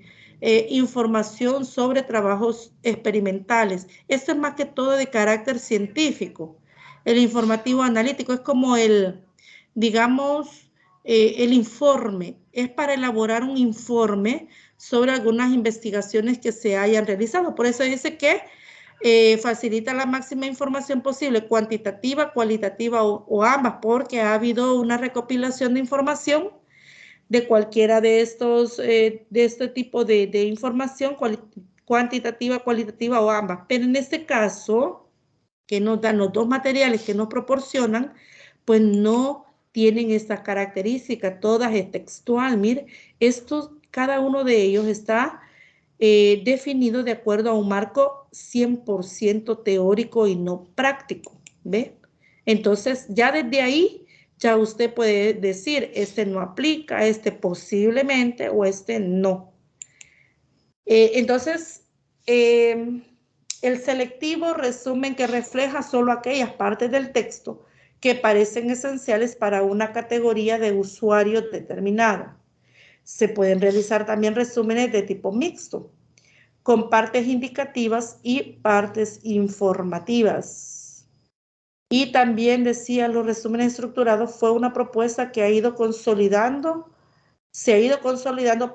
información sobre trabajos experimentales. Esto es más que todo de carácter científico. El informativo analítico es como digamos, el informe. Es para elaborar un informe sobre algunas investigaciones que se hayan realizado. Por eso dice que facilita la máxima información posible, cuantitativa, cualitativa o ambas, porque ha habido una recopilación de información de cualquiera de este tipo de información, cuantitativa, cualitativa o ambas. Pero en este caso, que nos dan los dos materiales que nos proporcionan, pues no tienen esta característica, todas es textual. Mire, cada uno de ellos está definido de acuerdo a un marco 100% teórico y no práctico, ¿ve? Entonces, ya desde ahí, ya usted puede decir, este no aplica, este posiblemente o este no. Entonces, el selectivo resumen que refleja solo aquellas partes del texto que parecen esenciales para una categoría de usuarios determinada. Se pueden realizar también resúmenes de tipo mixto, con partes indicativas y partes informativas. Y también decía, los resúmenes estructurados fue una propuesta que se ha ido consolidando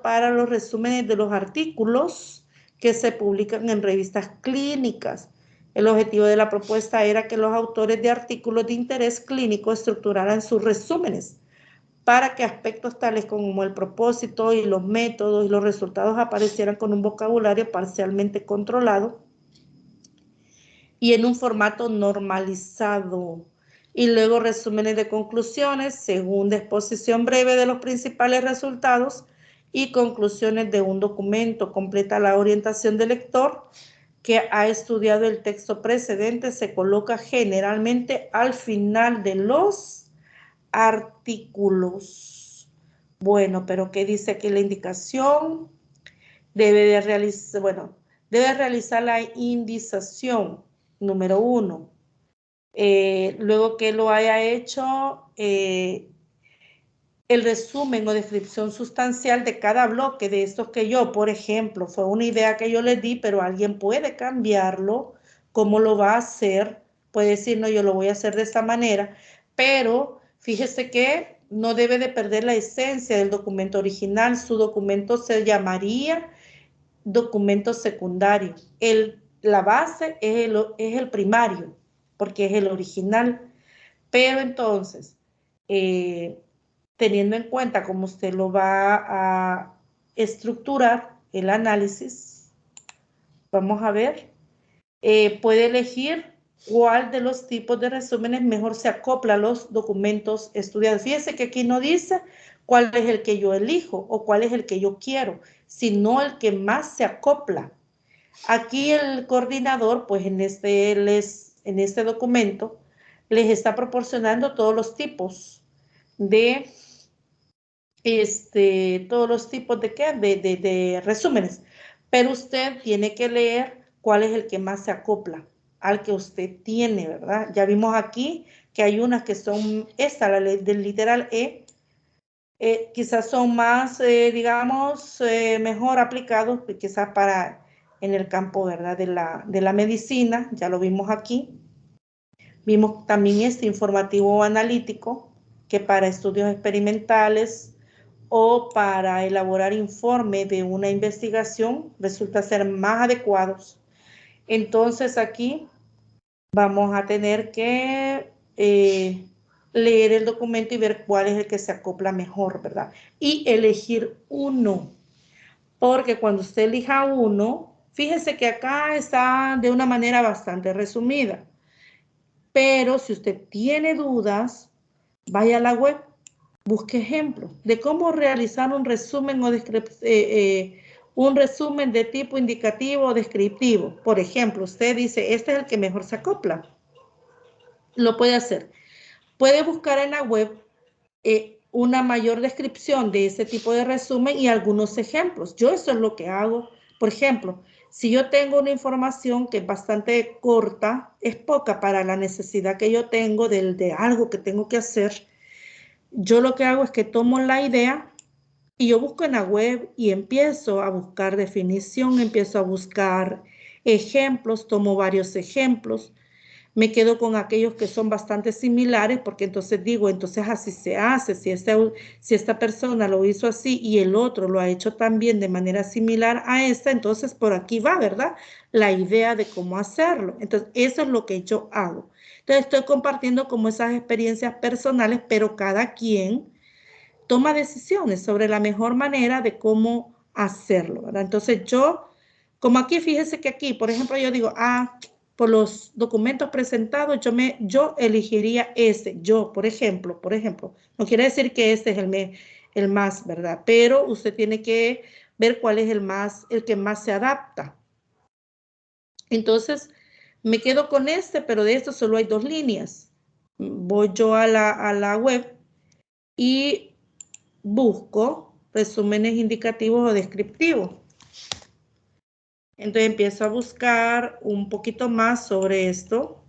para los resúmenes de los artículos que se publican en revistas clínicas. El objetivo de la propuesta era que los autores de artículos de interés clínico estructuraran sus resúmenes para que aspectos tales como el propósito y los métodos y los resultados aparecieran con un vocabulario parcialmente controlado y en un formato normalizado. Y luego resúmenes de conclusiones, segunda exposición breve de los principales resultados y conclusiones de un documento. Completa la orientación del lector que ha estudiado el texto precedente, se coloca generalmente al final de los artículos. Bueno, pero ¿qué dice aquí la indicación? Debe realizar la indización, número 1. Luego que lo haya hecho, el resumen o descripción sustancial de cada bloque de estos que yo, por ejemplo, fue una idea que yo les di, pero alguien puede cambiarlo. ¿Cómo lo va a hacer? Puede decir, no, yo lo voy a hacer de esta manera, pero fíjese que no debe de perder la esencia del documento original. Su documento se llamaría documento secundario. La base es el primario, porque es el original. Pero entonces, teniendo en cuenta cómo usted lo va a estructurar el análisis, vamos a ver, puede elegir cuál de los tipos de resúmenes mejor se acopla a los documentos estudiados. Fíjese que aquí no dice cuál es el que yo elijo o cuál es el que yo quiero, sino el que más se acopla. Aquí el coordinador, pues en este documento, les está proporcionando todos los tipos de de resúmenes, pero usted tiene que leer cuál es el que más se acopla al que usted tiene, ¿verdad? Ya vimos aquí que hay unas que son, la ley del literal E, quizás son más, digamos, mejor aplicados, quizás para en el campo, ¿verdad? De la medicina, ya lo vimos aquí. Vimos también este informativo analítico, que para estudios experimentales o para elaborar informe de una investigación resulta ser más adecuados. Entonces aquí vamos a tener que leer el documento y ver cuál es el que se acopla mejor, ¿verdad? Y elegir uno, porque cuando usted elija uno, fíjese que acá está de una manera bastante resumida, pero si usted tiene dudas, vaya a la web, busque ejemplos de cómo realizar un resumen o un resumen de tipo indicativo o descriptivo. Por ejemplo, usted dice, este es el que mejor se acopla. Lo puede hacer. Puede buscar en la web una mayor descripción de ese tipo de resumen y algunos ejemplos. Yo eso es lo que hago. Por ejemplo, si yo tengo una información que es bastante corta, es poca para la necesidad que yo tengo de algo que tengo que hacer, yo lo que hago es que tomo la idea y yo busco en la web y empiezo a buscar definición, empiezo a buscar ejemplos, tomo varios ejemplos. Me quedo con aquellos que son bastante similares porque entonces digo, entonces así se hace. Si esta persona lo hizo así y el otro lo ha hecho también de manera similar a esta, entonces por aquí va, ¿verdad? La idea de cómo hacerlo. Entonces eso es lo que yo hago. Entonces estoy compartiendo como esas experiencias personales, pero cada quien toma decisiones sobre la mejor manera de cómo hacerlo, ¿verdad? Entonces yo, como aquí, fíjese que aquí, por ejemplo, yo digo, por los documentos presentados, yo elegiría ese, por ejemplo, no quiere decir que este es el más, ¿verdad? Pero usted tiene que ver cuál es el que más se adapta. Entonces, me quedo con este, pero de esto solo hay 2 líneas. Voy yo a la web y busco resúmenes indicativos o descriptivos. Entonces empiezo a buscar un poquito más sobre esto.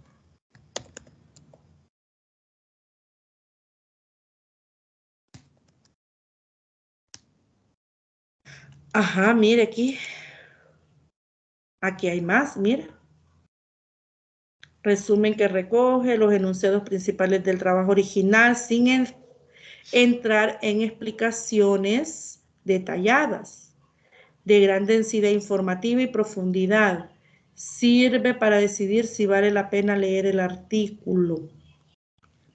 Ajá, mire aquí. Aquí hay más, mire. Resumen que recoge los enunciados principales del trabajo original sin entrar en explicaciones detalladas, de gran densidad informativa y profundidad. Sirve para decidir si vale la pena leer el artículo.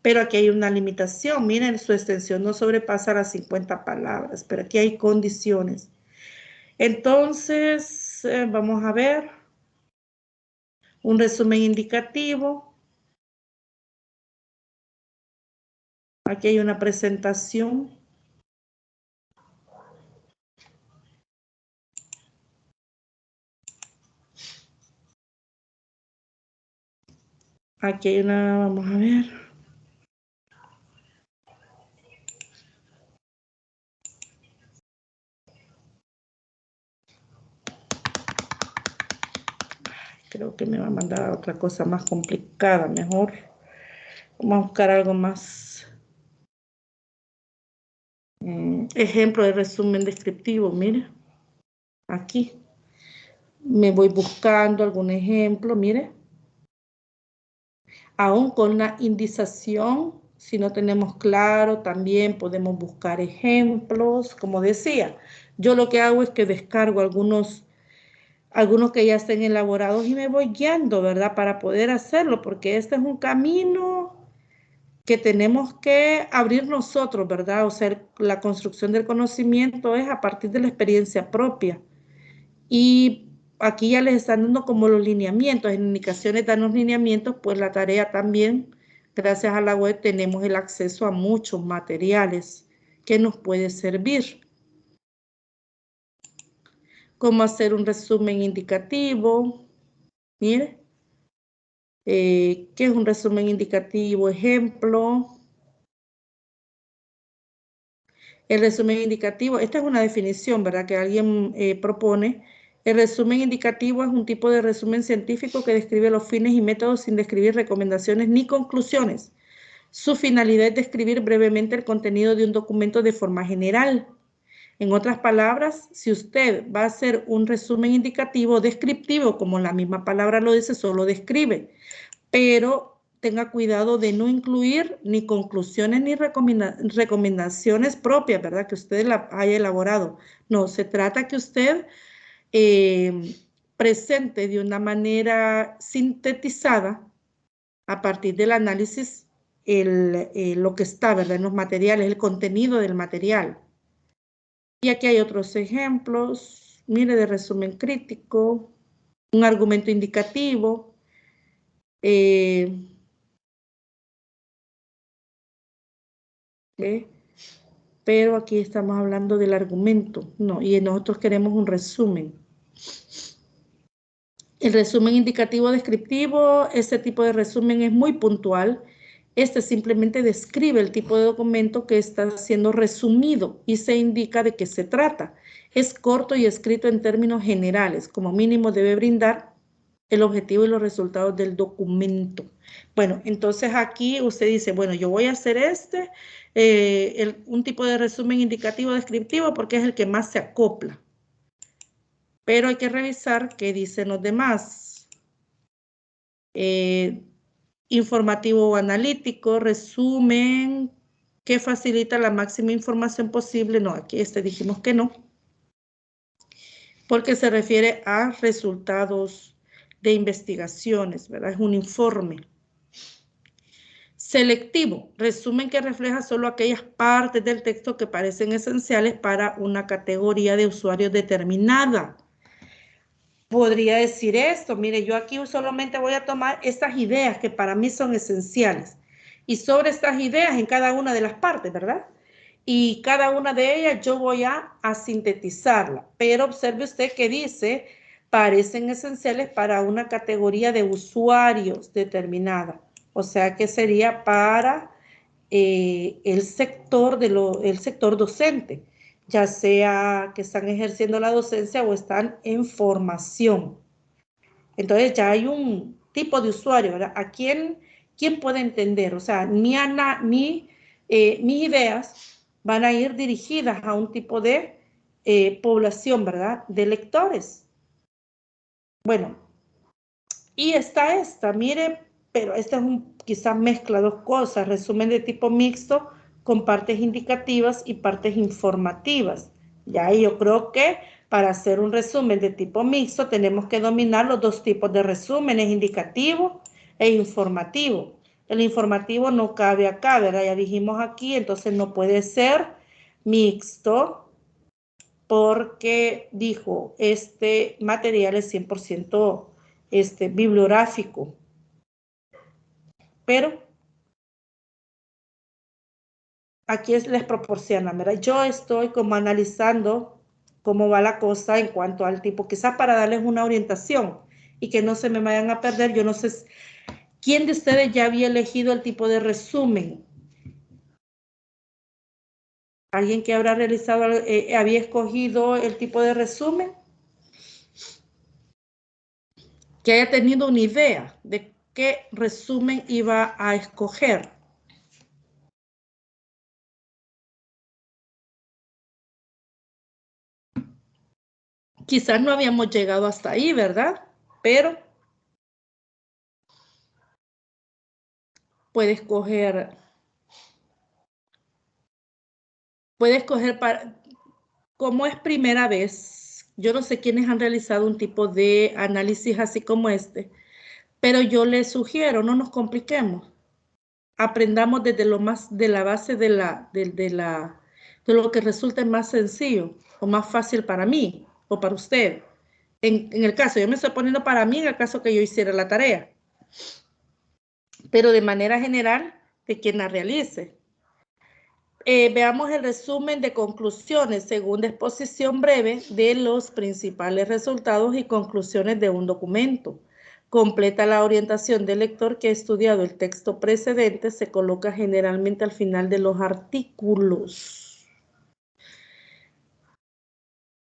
Pero aquí hay una limitación. Miren, su extensión no sobrepasa las 50 palabras, pero aquí hay condiciones. Entonces, vamos a ver. Un resumen indicativo. Aquí hay una presentación. Aquí hay una, vamos a ver. Creo que me va a mandar a otra cosa más complicada, mejor. Vamos a buscar algo más. Ejemplo de resumen descriptivo, mire. Aquí. Me voy buscando algún ejemplo, mire. Aún con la indización, si no tenemos claro, también podemos buscar ejemplos. Como decía, yo lo que hago es que descargo algunos que ya estén elaborados y me voy guiando, ¿verdad? Para poder hacerlo, porque este es un camino que tenemos que abrir nosotros, ¿verdad? O sea, la construcción del conocimiento es a partir de la experiencia propia. Y aquí ya les están dando como los lineamientos, en indicaciones dan los lineamientos, pues la tarea también, gracias a la web, tenemos el acceso a muchos materiales que nos puede servir. Cómo hacer un resumen indicativo. Mire, ¿qué es un resumen indicativo? Ejemplo. El resumen indicativo, esta es una definición, ¿verdad? Que alguien propone. El resumen indicativo es un tipo de resumen científico que describe los fines y métodos sin describir recomendaciones ni conclusiones. Su finalidad es describir brevemente el contenido de un documento de forma general. En otras palabras, si usted va a hacer un resumen indicativo descriptivo, como la misma palabra lo dice, solo describe, pero tenga cuidado de no incluir ni conclusiones ni recomendaciones propias, ¿verdad? Que usted la haya elaborado. No, se trata que usted presente de una manera sintetizada a partir del análisis lo que está, ¿verdad? En los materiales, el contenido del material. Y aquí hay otros ejemplos. Mire, de resumen crítico, un argumento indicativo, pero aquí estamos hablando del argumento, no, y nosotros queremos un resumen. El resumen indicativo descriptivo, este tipo de resumen es muy puntual. Este simplemente describe el tipo de documento que está siendo resumido y se indica de qué se trata. Es corto y escrito en términos generales. Como mínimo debe brindar el objetivo y los resultados del documento. Bueno, entonces aquí usted dice, bueno, yo voy a hacer un tipo de resumen indicativo descriptivo porque es el que más se acopla. Pero hay que revisar qué dicen los demás. Informativo o analítico, resumen, que facilita la máxima información posible. No, aquí dijimos que no. Porque se refiere a resultados de investigaciones, ¿verdad? Es un informe. Selectivo, resumen que refleja solo aquellas partes del texto que parecen esenciales para una categoría de usuarios determinada. Podría decir esto, mire, yo aquí solamente voy a tomar estas ideas que para mí son esenciales. Y sobre estas ideas en cada una de las partes, ¿verdad? Y cada una de ellas yo voy a sintetizarla. Pero observe usted que dice, parecen esenciales para una categoría de usuarios determinada. O sea que sería para el sector docente, ya sea que están ejerciendo la docencia o están en formación. Entonces ya hay un tipo de usuario, ¿verdad? ¿A quién puede entender? O sea, mis ideas van a ir dirigidas a un tipo de población, ¿verdad? De lectores. Bueno, y está esta, mire, pero esta es quizás mezcla dos cosas, resumen de tipo mixto con partes indicativas y partes informativas. Ya yo creo que para hacer un resumen de tipo mixto tenemos que dominar los dos tipos de resúmenes, indicativo e informativo. El informativo no cabe acá, ¿verdad? Ya dijimos aquí, entonces no puede ser mixto porque dijo, este material es 100% bibliográfico. Pero aquí les proporciona, ¿verdad? Yo estoy como analizando cómo va la cosa en cuanto al tipo, quizás para darles una orientación y que no se me vayan a perder. Yo no sé quién de ustedes ya había elegido el tipo de resumen. ¿Alguien que habrá realizado, había escogido el tipo de resumen? Que haya tenido una idea de qué resumen iba a escoger. Quizás no habíamos llegado hasta ahí, ¿verdad? Pero puede escoger como es primera vez, yo no sé quiénes han realizado un tipo de análisis así como este, pero yo les sugiero, no nos compliquemos. Aprendamos desde lo más de la base de lo que resulte más sencillo o más fácil para mí o para usted. En el caso, yo me estoy poniendo para mí en el caso que yo hiciera la tarea, pero de manera general de quien la realice. Veamos el resumen de conclusiones, segunda exposición breve de los principales resultados y conclusiones de un documento. Completa la orientación del lector que ha estudiado el texto precedente, se coloca generalmente al final de los artículos.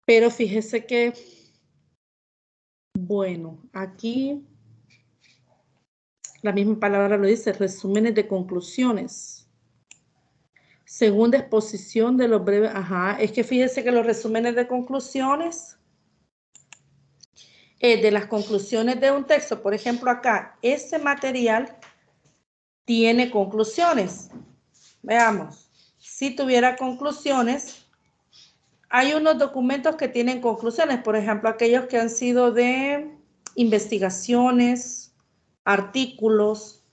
Pero fíjese que, bueno, aquí la misma palabra lo dice, resúmenes de conclusiones. Segunda exposición de los breves, es que fíjese que los resúmenes de conclusiones, de las conclusiones de un texto, por ejemplo acá, este material tiene conclusiones. Veamos, si tuviera conclusiones, hay unos documentos que tienen conclusiones, por ejemplo, aquellos que han sido de investigaciones, artículos,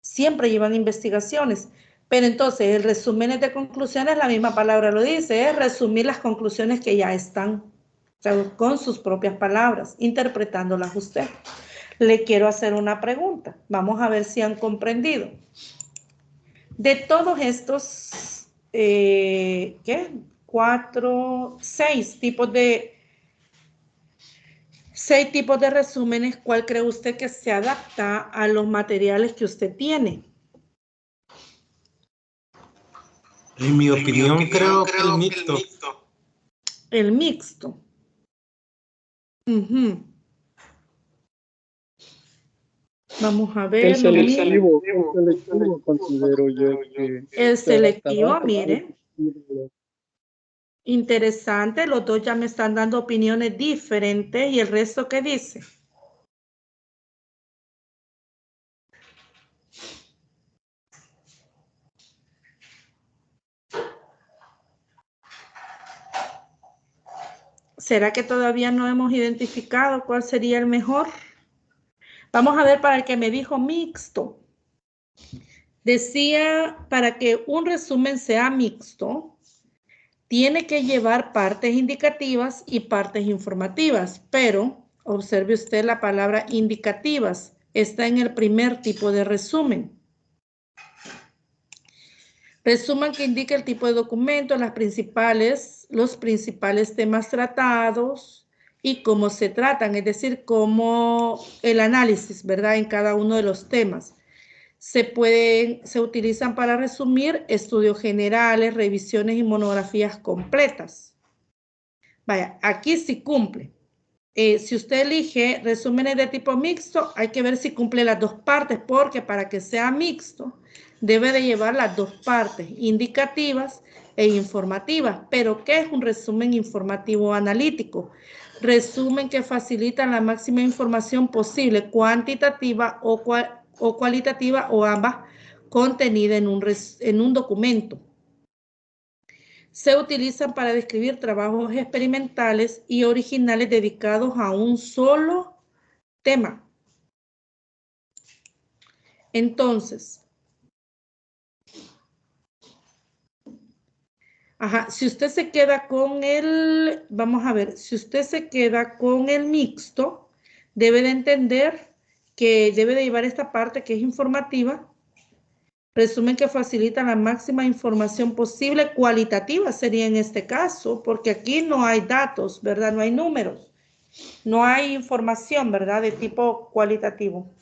siempre llevan investigaciones. Pero entonces el resumen de conclusiones, la misma palabra lo dice, es resumir las conclusiones que ya están, o sea, con sus propias palabras, interpretándolas usted. Le quiero hacer una pregunta, vamos a ver si han comprendido. De todos estos ¿qué? 6 tipos de resúmenes. ¿Cuál cree usted que se adapta a los materiales que usted tiene? En mi opinión, creo que el mixto. El mixto. Ujú. Vamos a ver. El selectivo considero yo que El se adaptará selectivo, porque mire. Interesante, los dos ya me están dando opiniones diferentes. ¿Y el resto qué dice? ¿Será que todavía no hemos identificado cuál sería el mejor? Vamos a ver para el que me dijo mixto. Decía, para que un resumen sea mixto, tiene que llevar partes indicativas y partes informativas, pero observe usted la palabra indicativas. Está en el primer tipo de resumen. Resumen que indica el tipo de documento, los principales temas tratados y cómo se tratan, es decir, cómo el análisis, ¿verdad? En cada uno de los temas. Se utilizan para resumir estudios generales, revisiones y monografías completas. Vaya, aquí sí cumple. Si usted elige resúmenes de tipo mixto, hay que ver si cumple las dos partes, porque para que sea mixto, debe de llevar las dos partes, indicativas e informativas. Pero, ¿qué es un resumen informativo analítico? Resumen que facilita la máxima información posible, cuantitativa o cualitativa o ambas, contenida en un documento. Se utilizan para describir trabajos experimentales y originales dedicados a un solo tema. Entonces, si usted se queda con el, vamos a ver, si usted se queda con el mixto, debe de entender que debe de llevar esta parte que es informativa. Resumen que facilita la máxima información posible, cualitativa sería en este caso, porque aquí no hay datos, ¿verdad? No hay números, no hay información, ¿verdad? De tipo cualitativo.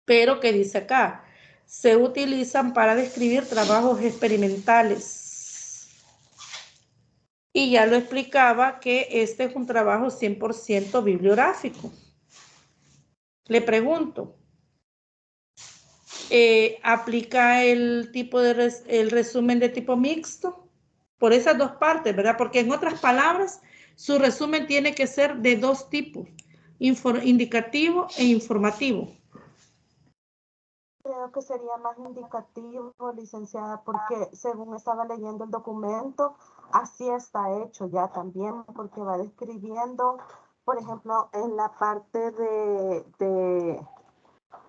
Pero, ¿qué dice acá? Se utilizan para describir trabajos experimentales. Y ya lo explicaba que este es un trabajo 100% bibliográfico. Le pregunto, ¿aplica el resumen de tipo mixto? Por esas dos partes, ¿verdad? Porque en otras palabras, su resumen tiene que ser de dos tipos, indicativo e informativo. Creo que sería más indicativo, licenciada, porque según estaba leyendo el documento, así está hecho ya también, porque va describiendo, por ejemplo, en la parte de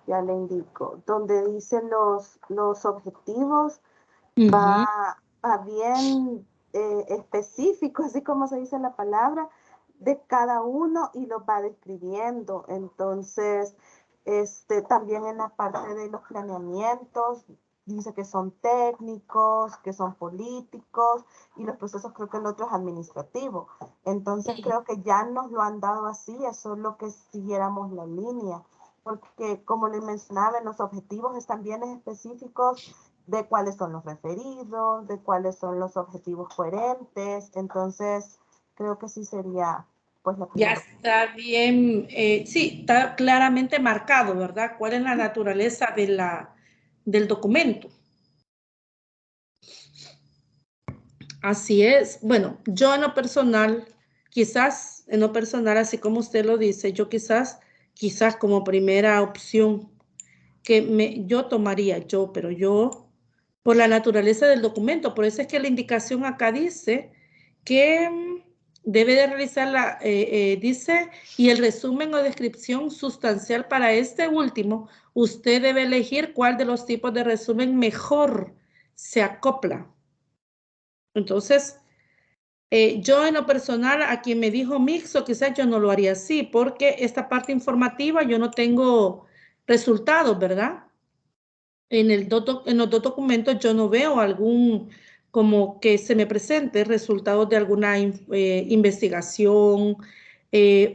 ya le indico, donde dice los objetivos, va bien específico, así como se dice la palabra, de cada uno y lo va describiendo. Entonces, también en la parte de los planeamientos, dice que son técnicos, que son políticos y los procesos creo que el otro es administrativo. Entonces creo que ya nos lo han dado así, es solo que siguiéramos la línea, porque como les mencionaba, los objetivos están bien específicos de cuáles son los referidos, de cuáles son los objetivos coherentes. Entonces creo que sí sería pues la primera. Ya está bien, sí, está claramente marcado, ¿verdad? ¿Cuál es la naturaleza del documento? Así es. Bueno, yo en lo personal, así como usted lo dice, yo quizás como primera opción que yo tomaría, por la naturaleza del documento, por eso es que la indicación acá dice que debe de realizar dice, y el resumen o descripción sustancial para este último, usted debe elegir cuál de los tipos de resumen mejor se acopla. Entonces, yo en lo personal, a quien me dijo mixto, quizás yo no lo haría así, porque esta parte informativa yo no tengo resultados, ¿verdad? en los dos documentos yo no veo algún, como que se me presente resultados de alguna investigación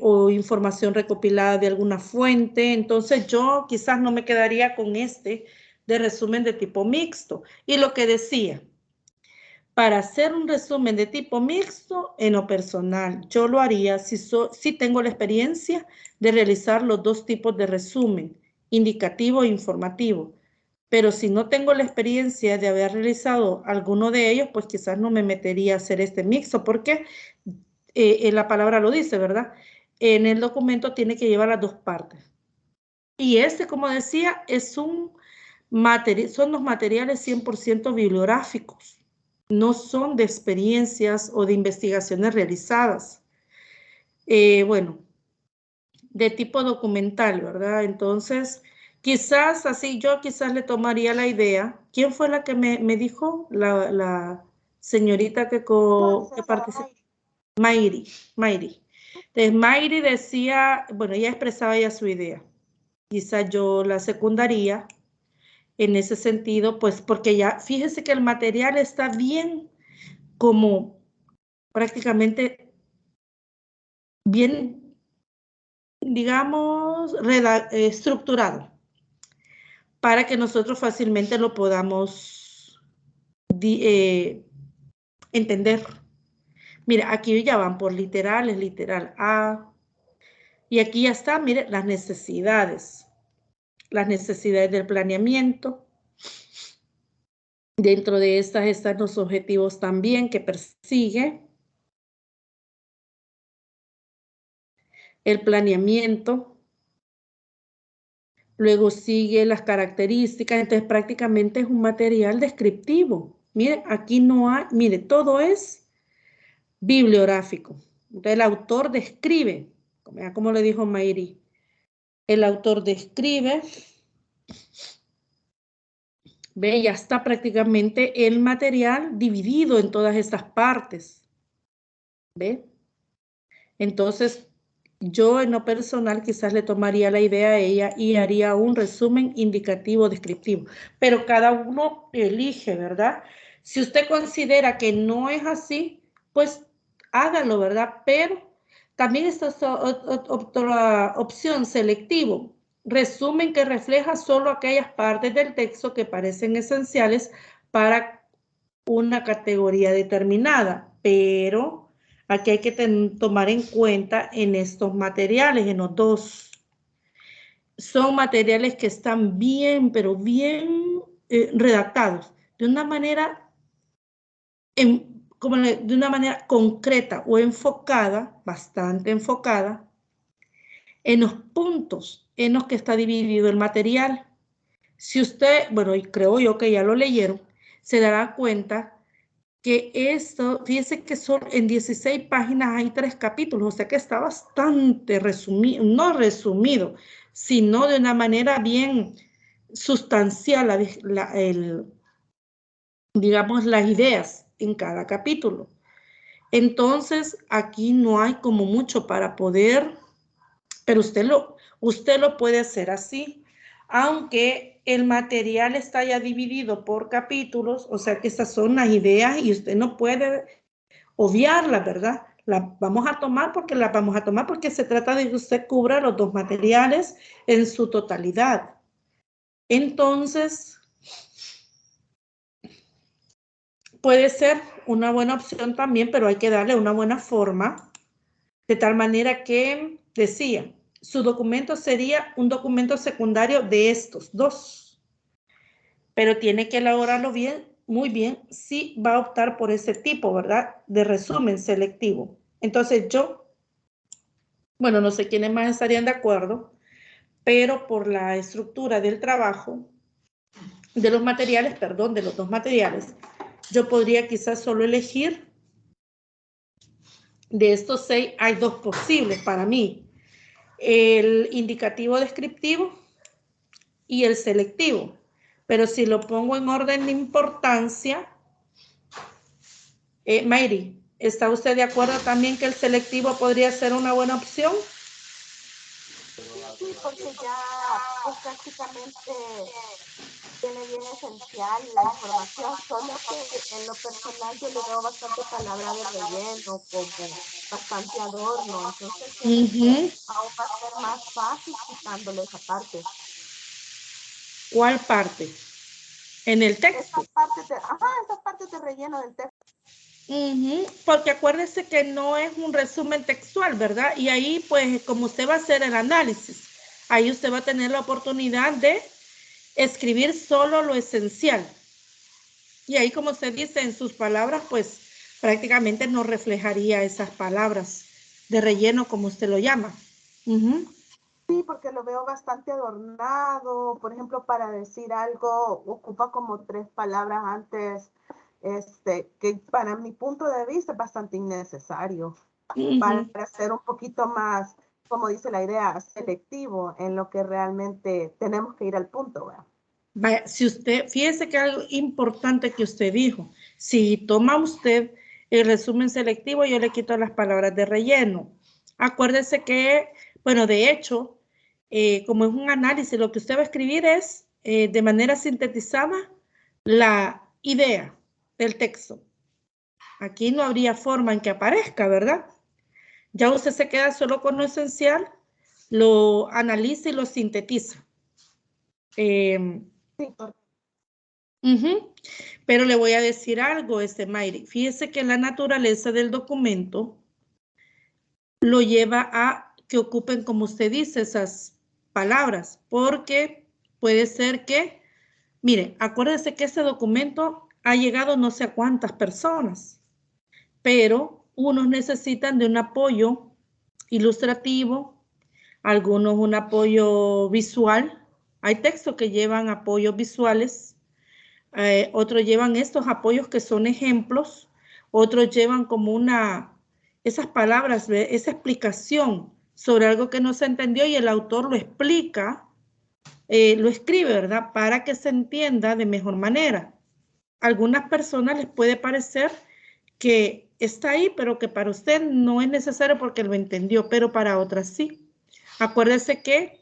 o información recopilada de alguna fuente. Entonces yo quizás no me quedaría con este de resumen de tipo mixto. Y lo que decía, para hacer un resumen de tipo mixto, en lo personal, yo lo haría si tengo la experiencia de realizar los dos tipos de resumen, indicativo e informativo. Pero si no tengo la experiencia de haber realizado alguno de ellos, pues quizás no me metería a hacer este mixto, porque la palabra lo dice, ¿verdad? En el documento tiene que llevar las dos partes. Y este, como decía, son los materiales 100% bibliográficos. No son de experiencias o de investigaciones realizadas. Bueno, de tipo documental, ¿verdad? Entonces, quizás así yo quizás le tomaría la idea. ¿Quién fue la que me dijo? La señorita que participó. Mayri. Entonces, Mayri decía, bueno, ella expresaba ya su idea. Quizás yo la secundaría en ese sentido, pues porque ya, fíjese que el material está bien como prácticamente bien, digamos, estructurado para que nosotros fácilmente lo podamos entender. Mira, aquí ya van por literales, literal A, y aquí ya está, mire, las necesidades del planeamiento. Dentro de estas están los objetivos también que persigue el planeamiento. Luego sigue las características, entonces prácticamente es un material descriptivo. Mire, aquí no hay, mire, todo es bibliográfico. Entonces el autor describe, como le dijo Mayri, el autor describe, ve, ya está prácticamente el material dividido en todas estas partes. ¿Ve? Entonces, yo en lo personal quizás le tomaría la idea a ella y haría un resumen indicativo descriptivo, pero cada uno elige, ¿verdad? Si usted considera que no es así, pues hágalo, ¿verdad? Pero también está otra opción, selectivo, resumen que refleja solo aquellas partes del texto que parecen esenciales para una categoría determinada, pero aquí hay que tomar en cuenta en estos materiales, en los dos. Son materiales que están bien, pero bien redactados, de una manera, de una manera concreta o enfocada, bastante enfocada, en los puntos en los que está dividido el material. Si usted, bueno, y creo yo que ya lo leyeron, se dará cuenta que esto, fíjense que son en 16 páginas hay 3 capítulos, o sea que está bastante resumido, no resumido, sino de una manera bien sustancial, digamos, las ideas en cada capítulo. Entonces, aquí no hay como mucho para poder, pero usted lo puede hacer así, aunque el material está ya dividido por capítulos, o sea que estas son las ideas y usted no puede obviarlas, ¿verdad? Las vamos a tomar porque se trata de que usted cubra los dos materiales en su totalidad. Entonces, puede ser una buena opción también, pero hay que darle una buena forma, de tal manera que, decía, su documento sería un documento secundario de estos dos, pero tiene que elaborarlo bien, muy bien, si va a optar por ese tipo, ¿verdad? De resumen selectivo. Entonces bueno, no sé quiénes más estarían de acuerdo, pero por la estructura del trabajo, de los materiales, perdón, de los dos materiales, yo podría quizás solo elegir, de estos 6, hay 2 posibles para mí, el indicativo descriptivo y el selectivo. Pero si lo pongo en orden de importancia, Mayri, ¿está usted de acuerdo también que el selectivo podría ser una buena opción? Sí, porque ya pues prácticamente tiene bien esencial la información, solo que en lo personal yo le veo bastante palabra de relleno, como bastante adorno, entonces siento que aún va a ser más fácil quitándole esa parte. ¿Cuál parte? En el texto. Esa parte de relleno del texto. Porque acuérdese que no es un resumen textual, ¿verdad? Y ahí, pues, como usted va a hacer el análisis, ahí usted va a tener la oportunidad de escribir solo lo esencial. Y ahí, como usted dice, en sus palabras, pues, prácticamente no reflejaría esas palabras de relleno, como usted lo llama. Sí, porque lo veo bastante adornado. Por ejemplo, para decir algo, ocupa como 3 palabras antes, que para mi punto de vista es bastante innecesario. Para ser un poquito más, como dice la idea, selectivo en lo que realmente tenemos que ir al punto, ¿verdad? Vaya, si usted, fíjese que algo importante que usted dijo, si toma usted el resumen selectivo, yo le quito las palabras de relleno. Acuérdese que, bueno, de hecho, como es un análisis, lo que usted va a escribir es, de manera sintetizada, la idea del texto. Aquí no habría forma en que aparezca, ¿verdad? Ya usted se queda solo con lo esencial, lo analiza y lo sintetiza. Sí. Pero le voy a decir algo, Mayri. Fíjese que la naturaleza del documento lo lleva a que ocupen, como usted dice, esas palabras, porque puede ser que, mire, acuérdese que ese documento ha llegado no sé a cuántas personas, pero unos necesitan de un apoyo ilustrativo, algunos un apoyo visual. Hay textos que llevan apoyos visuales. Otros llevan estos apoyos que son ejemplos, otros llevan como esas palabras, esa explicación sobre algo que no se entendió y el autor lo explica, lo escribe, ¿verdad? Para que se entienda de mejor manera. A algunas personas les puede parecer que está ahí, pero que para usted no es necesario porque lo entendió, pero para otras sí. Acuérdese que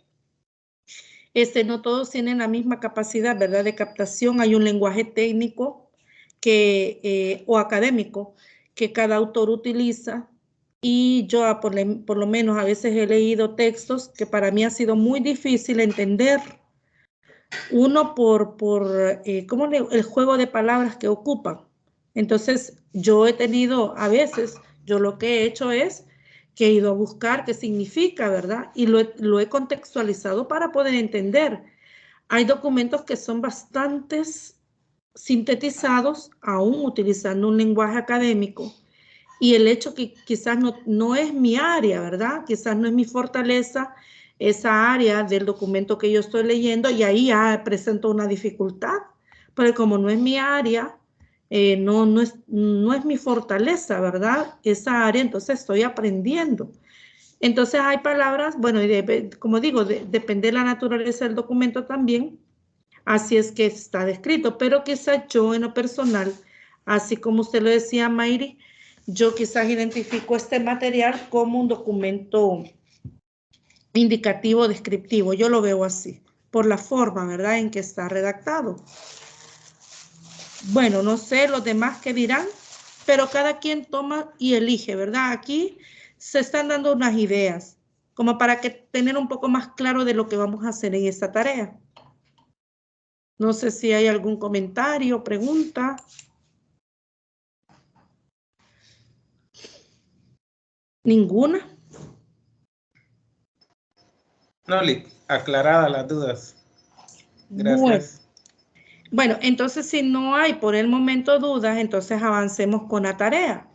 no todos tienen la misma capacidad, ¿verdad?, de captación. Hay un lenguaje técnico o académico que cada autor utiliza, y yo por lo menos a veces he leído textos que para mí ha sido muy difícil entender. Uno el juego de palabras que ocupan. Entonces, yo he tenido, a veces, yo lo que he hecho es que he ido a buscar qué significa, ¿verdad? Y lo he contextualizado para poder entender. Hay documentos que son bastante sintetizados, aún utilizando un lenguaje académico, y el hecho que quizás no es mi área, ¿verdad? Quizás no es mi fortaleza, esa área del documento que yo estoy leyendo, y ahí ya presento una dificultad, pero como no es mi área, no es mi fortaleza, ¿verdad? Esa área, entonces estoy aprendiendo. Entonces hay palabras, bueno, como digo, depende de la naturaleza del documento también, así es que está descrito, pero quizás yo en lo personal, así como usted lo decía, Mayri, yo quizás identifico este material como un documento indicativo, descriptivo. Yo lo veo así, por la forma, ¿verdad?, en que está redactado. Bueno, no sé los demás qué dirán, pero cada quien toma y elige, ¿verdad? Aquí se están dando unas ideas, como para tener un poco más claro de lo que vamos a hacer en esta tarea. No sé si hay algún comentario, pregunta. ¿Ninguna? No, aclaradas las dudas. Gracias. Bueno, entonces si no hay por el momento dudas, entonces avancemos con la tarea.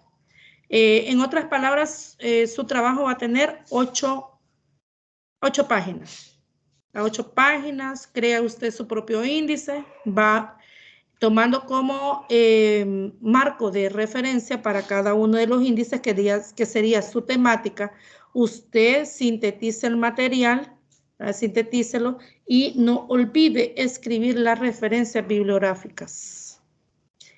En otras palabras, su trabajo va a tener 8 páginas. A 8 páginas, crea usted su propio índice, va tomando como marco de referencia para cada uno de los índices que sería su temática. Usted sintetiza el material, sintetícelo, y no olvide escribir las referencias bibliográficas.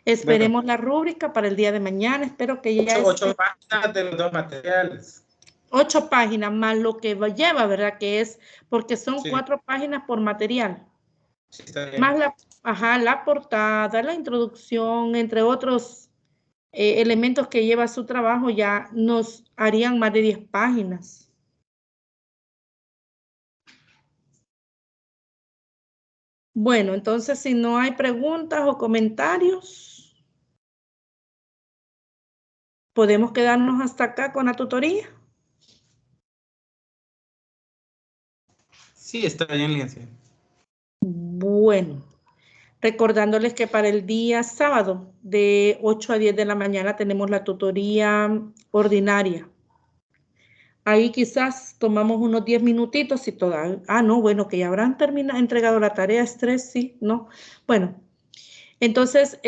Esperemos la rúbrica para el día de mañana. Espero que ya 8 páginas de los 2 materiales. 8 páginas más lo que lleva, ¿verdad? Que es porque son 4 páginas por material. Sí, está bien. Más la portada, la introducción, entre otros elementos que lleva su trabajo, ya nos harían más de 10 páginas. Bueno, entonces si no hay preguntas o comentarios, podemos quedarnos hasta acá con la tutoría. Sí, está bien, licenciada. Bueno, recordándoles que para el día sábado de 8 a 10 de la mañana tenemos la tutoría ordinaria. Ahí quizás tomamos unos 10 minutitos y todavía... no, bueno, que ya habrán entregado la tarea, estrés, sí, no. Bueno, entonces,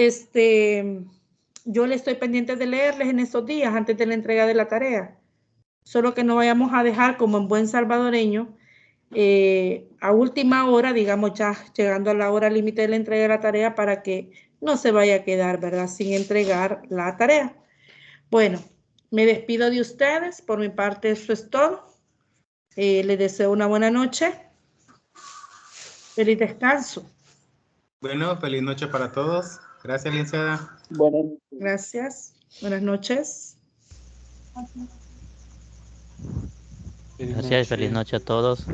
yo le estoy pendiente de leerles en estos días antes de la entrega de la tarea. Solo que no vayamos a dejar, como en buen salvadoreño, a última hora, digamos ya llegando a la hora límite de la entrega de la tarea para que no se vaya a quedar, ¿verdad?, sin entregar la tarea. Bueno, me despido de ustedes. Por mi parte, eso es todo. Les deseo una buena noche. Feliz descanso. Bueno, feliz noche para todos. Gracias, licenciada. Buenas noches. Gracias. Buenas noches. Gracias, feliz noche a todos.